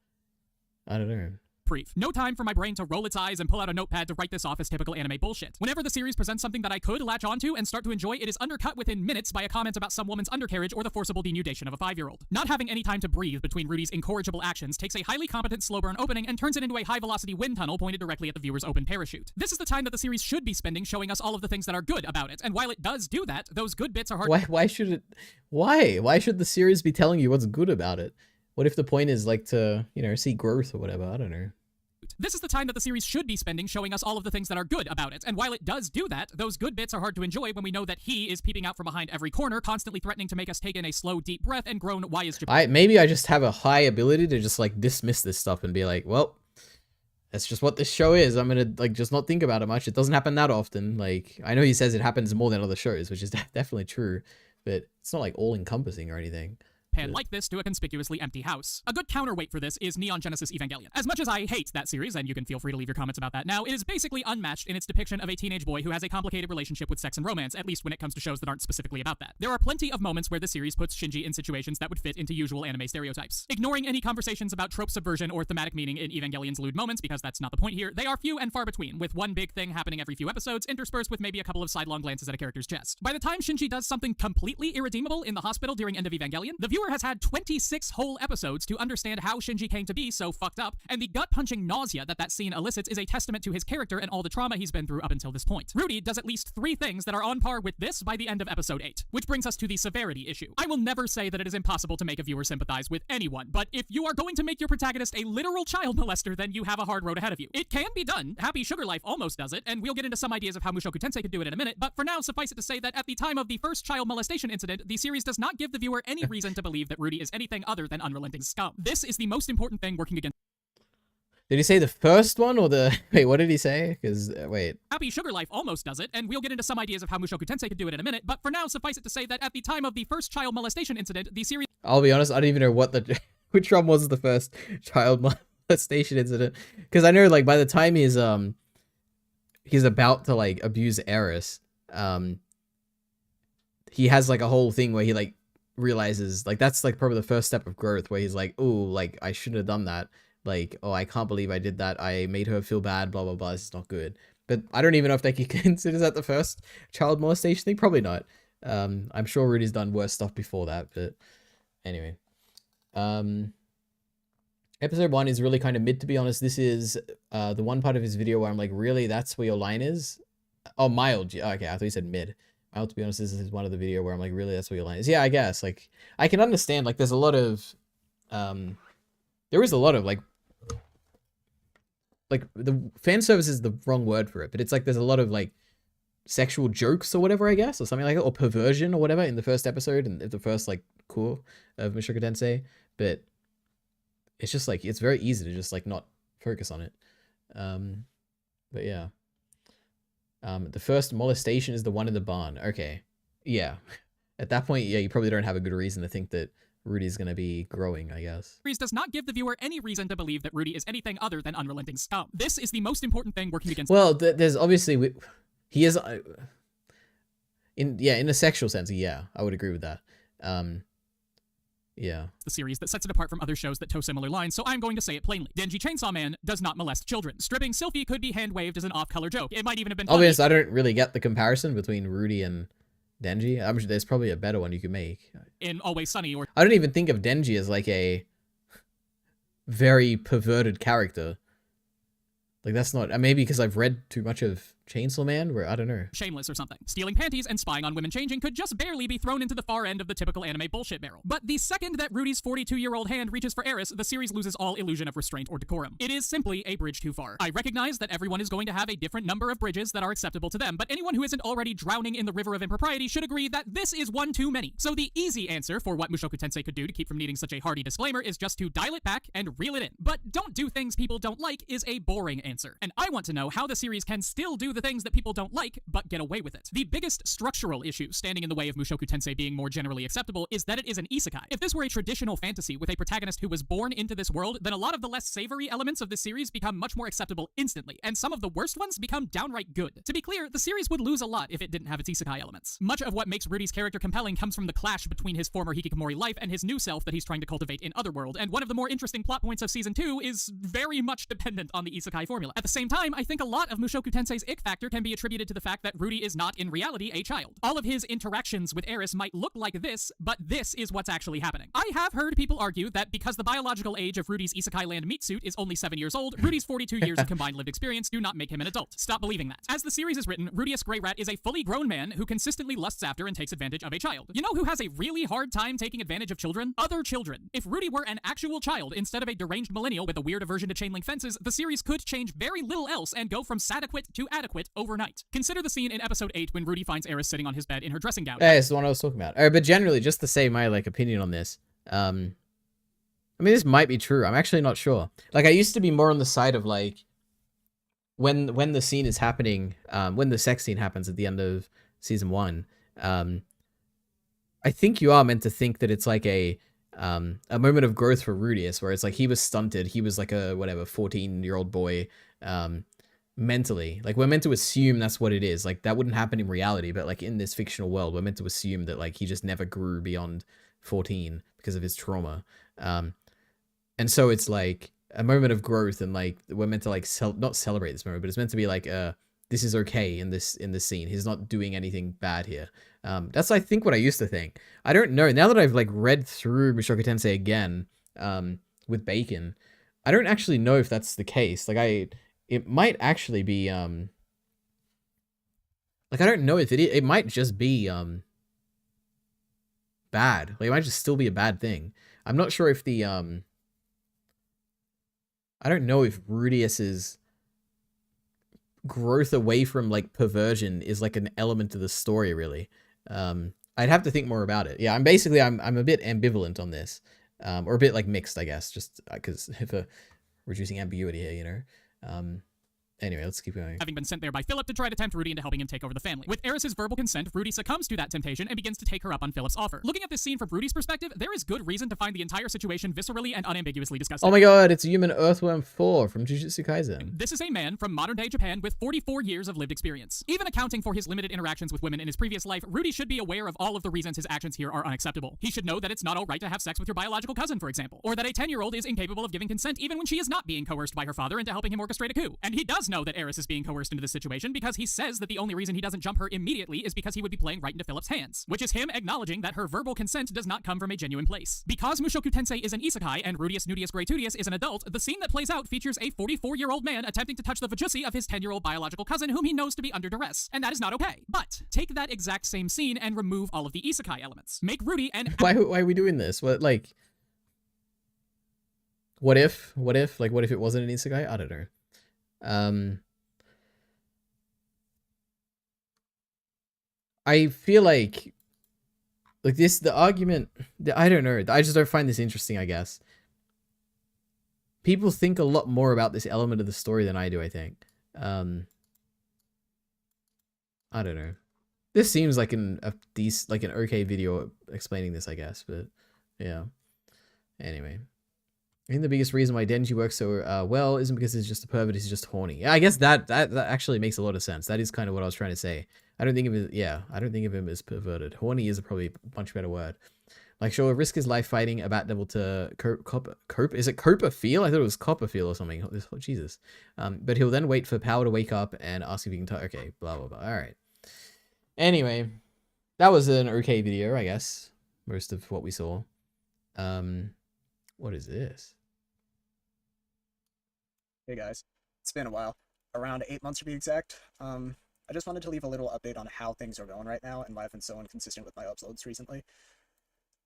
I don't know. brief. No time for my brain to roll its eyes and pull out a notepad to write this off as typical anime bullshit. Whenever the series presents something that I could latch onto and start to enjoy, it is undercut within minutes by a comment about some woman's undercarriage or the forcible denudation of a 5-year-old. Not having any time to breathe between Rudy's incorrigible actions takes a highly competent slow burn opening and turns it into a high-velocity wind tunnel pointed directly at the viewer's open parachute. This is the time that the series should be spending showing us all of the things that are good about it, and while it does do that, those good bits are hard- Why should it... Why should the series be telling you what's good about it? What if the point is, like, to, you know, see growth or whatever? I don't know. This is the time that the series should be spending showing us all of the things that are good about it, and while it does do that, those good bits are hard to enjoy when we know that he is peeping out from behind every corner, constantly threatening to make us take in a slow, deep breath and groan, why is Japan- Maybe I just have a high ability to just, like, dismiss this stuff and be like, well, that's just what this show is. I'm gonna, like, just not think about it much. It doesn't happen that often. Like, I know he says it happens more than other shows, which is definitely true, but it's not, like, all-encompassing or anything. Pan like this to a conspicuously empty house. A good counterweight for this is Neon Genesis Evangelion. As much as I hate that series, and you can feel free to leave your comments about that now, it is basically unmatched in its depiction of a teenage boy who has a complicated relationship with sex and romance, at least when it comes to shows that aren't specifically about that. There are plenty of moments where the series puts Shinji in situations that would fit into usual anime stereotypes. Ignoring any conversations about trope subversion or thematic meaning in Evangelion's lewd moments, because that's not the point here, they are few and far between, with one big thing happening every few episodes, interspersed with maybe a couple of sidelong glances at a character's chest. By the time Shinji does something completely irredeemable in the hospital during End of Evangelion, the viewer has had 26 whole episodes to understand how Shinji came to be so fucked up, and the gut-punching nausea that scene elicits is a testament to his character and all the trauma he's been through up until this point. Rudy does at least 3 things that are on par with this by the end of episode 8, which brings us to the severity issue. I will never say that it is impossible to make a viewer sympathize with anyone, but if you are going to make your protagonist a literal child molester, then you have a hard road ahead of you. It can be done. Happy Sugar Life almost does it, and we'll get into some ideas of how Mushoku Tensei could do it in a minute, but for now, suffice it to say that at the time of the first child molestation incident, the series does not give the viewer any reason to believe that Rudy is anything other than unrelenting scum. This is the most important thing working against... Did he say the first one or the... Wait, what did he say? Because, wait. Happy Sugar Life almost does it, and we'll get into some ideas of how Mushoku Tensei could do it in a minute, but for now, suffice it to say that at the time of the first child molestation incident, the series... I'll be honest, I don't even know what the... Which one was the first child molestation incident? Because I know, like, by the time he's about to, like, abuse Eris, he has, like, a whole thing where he, like, realizes, like, that's, like, probably the first step of growth, where he's like, oh, like, I shouldn't have done that. Like, oh, I can't believe I did that. I made her feel bad, blah, blah, blah. This is not good. But I don't even know if they can consider that the first child molestation thing. Probably not. I'm sure Rudy's done worse stuff before that, but anyway. Episode 1 is really kind of mid, to be honest. This is the one part of his video where I'm like, really? That's where your line is? Oh, mild. Okay, I thought you said mid. Mild, to be honest, this is one of the video where I'm like, really? That's where your line is? Yeah, I guess. Like, I can understand, like, there's a lot of... there is a lot of, like, the fan service is the wrong word for it, but it's like there's a lot of, like, sexual jokes or whatever, I guess, or something like that, or perversion or whatever in the first episode and the first, like, core of Mushoku Tensei, but it's just, like, it's very easy to just, like, not focus on it. But yeah. The first molestation is the one in the barn. Okay. Yeah. At that point, yeah, you probably don't have a good reason to think that Rudy's gonna be growing, I guess. Series does not give the viewer any reason to believe that Rudy is anything other than unrelenting scum. This is the most important thing working against... Well, there's obviously... He is... in a sexual sense, yeah, I would agree with that. Yeah. The series that sets it apart from other shows that toe similar lines, so I'm going to say it plainly. Denji Chainsaw Man does not molest children. Stripping Sylphie could be hand-waved as an off-color joke. It might even have been... Obviously, I don't really get the comparison between Rudy and Denji. I'm sure there's probably a better one you could make. In Always Sunny or... I don't even think of Denji as, like, a very perverted character. Like, that's not... Maybe because I've read too much of Chainsaw Man, where I don't know. Shameless or something. Stealing panties and spying on women changing could just barely be thrown into the far end of the typical anime bullshit barrel. But the second that Rudy's 42-year-old hand reaches for Eris, the series loses all illusion of restraint or decorum. It is simply a bridge too far. I recognize that everyone is going to have a different number of bridges that are acceptable to them, but anyone who isn't already drowning in the river of impropriety should agree that this is one too many. So the easy answer for what Mushoku Tensei could do to keep from needing such a hearty disclaimer is just to dial it back and reel it in. But don't do things people don't like is a boring answer. And I want to know how the series can still do the things that people don't like, but get away with it. The biggest structural issue standing in the way of Mushoku Tensei being more generally acceptable is that it is an isekai. If this were a traditional fantasy with a protagonist who was born into this world, then a lot of the less savory elements of this series become much more acceptable instantly, and some of the worst ones become downright good. To be clear, the series would lose a lot if it didn't have its isekai elements. Much of what makes Rudy's character compelling comes from the clash between his former hikikomori life and his new self that he's trying to cultivate in Otherworld, and one of the more interesting plot points of Season 2 is very much dependent on the isekai formula. At the same time, I think a lot of Mushoku Tensei's ick factor can be attributed to the fact that Rudy is not in reality a child. All of his interactions with Eris might look like this, but this is what's actually happening. I have heard people argue that because the biological age of Rudy's isekai land meat suit is only 7 years old, Rudy's 42 years of combined lived experience do not make him an adult. Stop believing that. As the series is written, Rudius Grey Rat is a fully grown man who consistently lusts after and takes advantage of a child. You know who has a really hard time taking advantage of children? Other children. If Rudy were an actual child instead of a deranged millennial with a weird aversion to chain link fences, the series could change very little else and go from sadequate to adequate overnight. Consider the scene in episode 8 when Rudy finds Eris sitting on his bed in her dressing gown. Yeah, it's the one I was talking about. But generally, just to say my opinion on this, I mean, this might be true. I'm actually not sure. Like, I used to be more on the side of like when the scene is happening, when the sex scene happens at the end of season 1. I think you are meant to think that it's like a moment of growth for Rudius, where it's like he was stunted. He was like a 14-year-old boy, mentally. Like, we're meant to assume that's what it is. Like, that wouldn't happen in reality, but like in this fictional world, we're meant to assume that like he just never grew beyond 14 because of his trauma. And so it's like a moment of growth, and like we're meant to like not celebrate this moment, but it's meant to be like this is okay in this scene. He's not doing anything bad here. That's I think what I used to think. I don't know. Now that I've like read through Mushoku Tensei again, with Bacon, I don't actually know if that's the case. Like it might actually be like I don't know if it might just be bad. Like it might just still be a bad thing. I'm not sure if the I don't know if Rudius's growth away from like perversion is like an element of the story, really. I'd have to think more about it. Yeah, I'm a bit ambivalent on this, or a bit like mixed, I guess, just because if reducing ambiguity here, you know. Anyway, let's keep going. Having been sent there by Philip to try to tempt Rudy into helping him take over the family. With Eris's verbal consent, Rudy succumbs to that temptation and begins to take her up on Philip's offer. Looking at this scene from Rudy's perspective, there is good reason to find the entire situation viscerally and unambiguously disgusting. Oh my god, it's Human Earthworm 4 from Jujutsu Kaisen. This is a man from modern-day Japan with 44 years of lived experience. Even accounting for his limited interactions with women in his previous life, Rudy should be aware of all of the reasons his actions here are unacceptable. He should know that it's not all right to have sex with your biological cousin, for example, or that a 10-year-old is incapable of giving consent even when she is not being coerced by her father into helping him orchestrate a coup. And he does know that Eris is being coerced into this situation because he says that the only reason he doesn't jump her immediately is because he would be playing right into Philip's hands, which is him acknowledging that her verbal consent does not come from a genuine place. Because Mushoku Tensei is an isekai and Rudius Nudius Gratudius is an adult, the scene that plays out features a 44-year-old man attempting to touch the vajussi of his 10-year-old biological cousin whom he knows to be under duress, and that is not okay. But take that exact same scene and remove all of the isekai elements. Make Rudy and why are we doing this? What if it wasn't an isekai? I don't know. I feel like this, the argument, I don't know. I just don't find this interesting, I guess. People think a lot more about this element of the story than I do, I think. I don't know. This seems like an okay video explaining this, I guess, but yeah. Anyway. I think the biggest reason why Denji works so well isn't because he's just a pervert, he's just horny. Yeah, I guess that actually makes a lot of sense. That is kind of what I was trying to say. I don't think of him as perverted. Horny is probably a much better word. Like, sure, risk his life fighting a bat devil to cope. Is it Copperfield? I thought it was Copperfield or something. Oh, Jesus. But he'll then wait for Power to wake up and ask if he can okay, blah, blah, blah. All right. Anyway, that was an okay video, I guess. Most of what we saw. What is this? Hey guys, it's been a while. around 8 months to be exact. I just wanted to leave a little update on how things are going right now and why I've been so inconsistent with my uploads recently.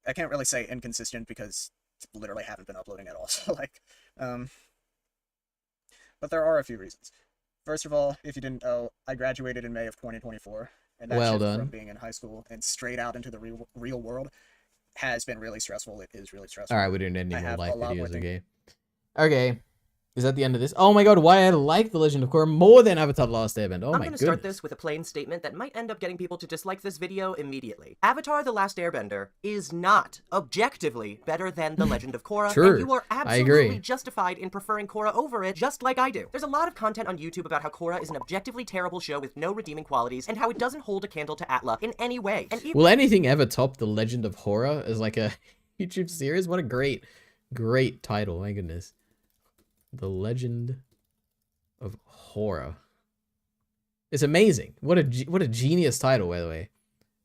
I can't really say inconsistent because I literally haven't been uploading at all, so like, but there are a few reasons. First of all, if you didn't know, I graduated in May of 2024, and that Well shift done. from being in high school and straight out into the real world has been really stressful. It is really stressful. Alright, we don't need any I more have life a lot more videos, things. okay? Okay. Is that the end of this? Oh my god, why I like The Legend of Korra more than Avatar: The Last Airbender. Oh I'm my going to goodness. start this with a plain statement that might end up getting people to dislike this video immediately. Avatar: The Last Airbender is not objectively better than The Legend of Korra, True. and you are I agree. absolutely justified in preferring Korra over it, just like I do. There's a lot of content on YouTube about how Korra is an objectively terrible show with no redeeming qualities, and how it doesn't hold a candle to Atla in any way. And Will anything ever top The Legend of Korra as like a YouTube series? What a great title. My goodness. The Legend of Korra. It's amazing. What a genius title, by the way.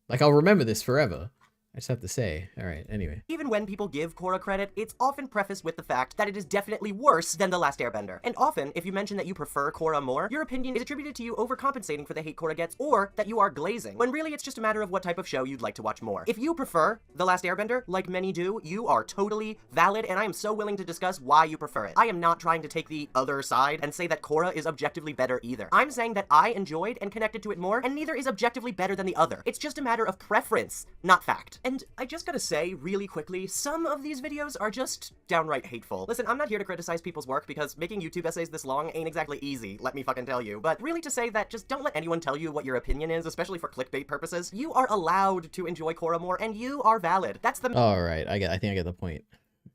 Like, I'll remember this forever. I just have to say. All right, anyway. even when people give Korra credit, it's often prefaced with the fact that it is definitely worse than The Last Airbender. And often, if you mention that you prefer Korra more, your opinion is attributed to you overcompensating for the hate Korra gets, or that you are glazing, when really it's just a matter of what type of show you'd like to watch more. If you prefer The Last Airbender, like many do, you are totally valid, and I am so willing to discuss why you prefer it. I am not trying to take the other side and say that Korra is objectively better either. I'm saying that I enjoyed and connected to it more, and neither is objectively better than the other. It's just a matter of preference, not fact. And I just gotta say, really quickly, some of these videos are just downright hateful. Listen, I'm not here to criticize people's work because making YouTube essays this long ain't exactly easy, let me fucking tell you. But really to say that just don't let anyone tell you what your opinion is, especially for clickbait purposes. You are allowed to enjoy Korra more, and you are valid. That's the Alright, I think I get the point.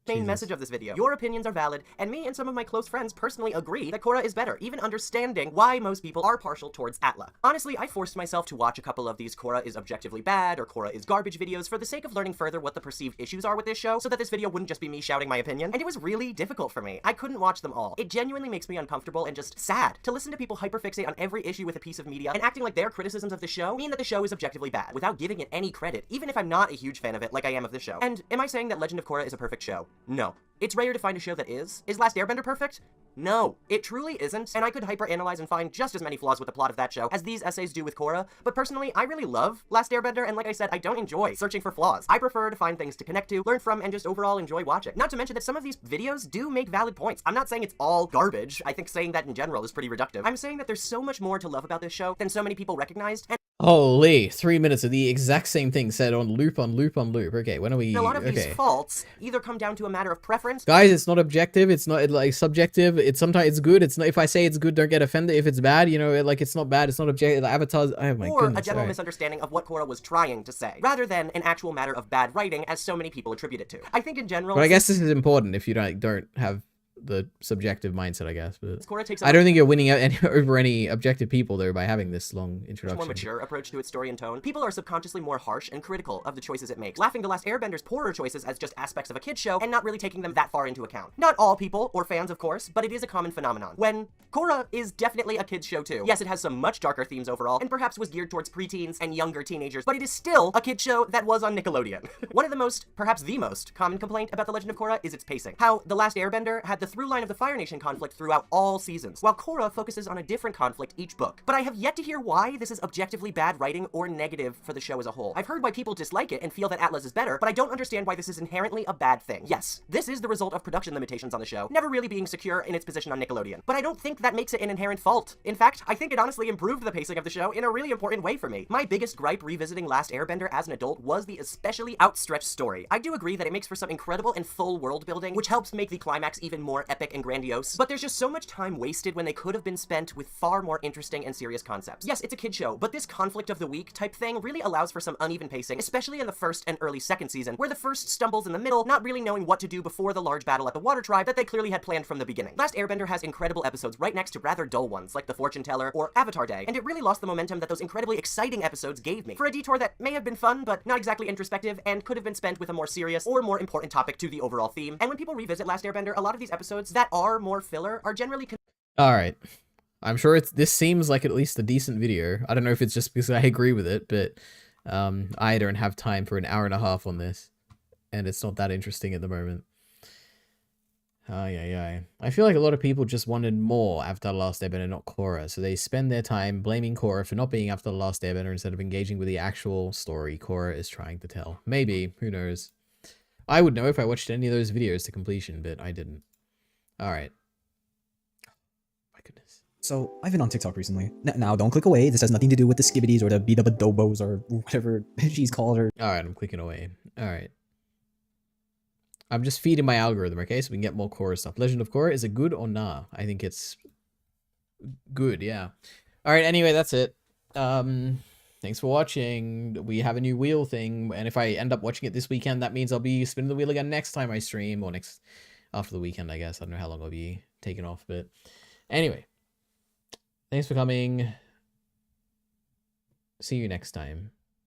main Jesus. message of this video. Your opinions are valid, and me and some of my close friends personally agree that Korra is better, even understanding why most people are partial towards Atla. Honestly, I forced myself to watch a couple of these Korra is objectively bad or Korra is garbage videos for the sake of learning further what the perceived issues are with this show, so that this video wouldn't just be me shouting my opinion, and it was really difficult for me. I couldn't watch them all. It genuinely makes me uncomfortable and just sad to listen to people hyperfixate on every issue with a piece of media and acting like their criticisms of the show mean that the show is objectively bad, without giving it any credit, even if I'm not a huge fan of it like I am of this show. And am I saying that Legend of Korra is a perfect show? No. It's rare to find a show that is. Is Last Airbender perfect? No, it truly isn't, and I could hyper-analyze and find just as many flaws with the plot of that show as these essays do with Korra, but personally, I really love Last Airbender, and like I said, I don't enjoy searching for flaws. I prefer to find things to connect to, learn from, and just overall enjoy watching. Not to mention that some of these videos do make valid points. I'm not saying it's all garbage. I think saying that in general is pretty reductive. I'm saying that there's so much more to love about this show than so many people recognized, and Holy, 3 minutes of the exact same thing said on loop on loop on loop. Okay, when are we... a lot of these okay. faults either come down to a matter of preference. Guys, it's not objective, it's not like subjective, it's sometimes it's good, it's not, if I say it's good, don't get offended. If it's bad, you know, like it's not bad, it's not objective. The Avatar's, oh my or goodness. a general alright. misunderstanding of what Korra was trying to say, rather than an actual matter of bad writing, as so many people attribute it to. I think in general... But I guess this is important if you don't have the subjective mindset, I guess. But Korra takes I don't think you're winning out over any objective people, though, by having this long more introduction. mature approach to its story and tone. People are subconsciously more harsh and critical of the choices it makes, laughing The Last Airbender's poorer choices as just aspects of a kid's show and not really taking them that far into account. Not all people, or fans of course, but it is a common phenomenon. When Korra is definitely a kid's show too. Yes, it has some much darker themes overall, and perhaps was geared towards preteens and younger teenagers, but it is still a kid's show that was on Nickelodeon. One of the most, perhaps the most, common complaint about The Legend of Korra is its pacing. How The Last Airbender had the through line of the Fire Nation conflict throughout all seasons, while Korra focuses on a different conflict each book. But I have yet to hear why this is objectively bad writing or negative for the show as a whole. I've heard why people dislike it and feel that Atlas is better, but I don't understand why this is inherently a bad thing. Yes, this is the result of production limitations on the show, never really being secure in its position on Nickelodeon. But I don't think that makes it an inherent fault. In fact, I think it honestly improved the pacing of the show in a really important way for me. My biggest gripe revisiting Last Airbender as an adult was the especially outstretched story. I do agree that it makes for some incredible and full world building, which helps make the climax even more epic and grandiose, but there's just so much time wasted when they could have been spent with far more interesting and serious concepts. Yes, it's a kid show, but this conflict of the week type thing really allows for some uneven pacing, especially in the first and early second season, where the first stumbles in the middle, not really knowing what to do before the large battle at the Water Tribe that they clearly had planned from the beginning. Last Airbender has incredible episodes right next to rather dull ones, like The Fortune Teller or Avatar Day, and it really lost the momentum that those incredibly exciting episodes gave me, for a detour that may have been fun, but not exactly introspective, and could have been spent with a more serious or more important topic to the overall theme. And when people revisit Last Airbender, a lot of these episodes that are more filler are generally Alright. I'm sure this seems like at least a decent video. I don't know if it's just because I agree with it, but I don't have time for an hour and a half on this. And it's not that interesting at the moment. I feel like a lot of people just wanted more Avatar The Last Airbender, not Korra, so they spend their time blaming Korra for not being Avatar The Last Airbender instead of engaging with the actual story Korra is trying to tell. Maybe, who knows. I would know if I watched any of those videos to completion, but I didn't. Alright. My goodness. So, I've been on TikTok recently. Now, don't click away. This has nothing to do with the skibbities or the beat-up-adobos or whatever she's called her. Alright, I'm clicking away. Alright. I'm just feeding my algorithm, okay? So we can get more Korra stuff. Legend of Korra, is it good or nah? I think it's good, yeah. Alright, anyway, that's it. Thanks for watching. We have a new wheel thing, and if I end up watching it this weekend, that means I'll be spinning the wheel again next time I stream, or after the weekend, I guess. I don't know how long I'll be taking off, but anyway. Thanks for coming. See you next time.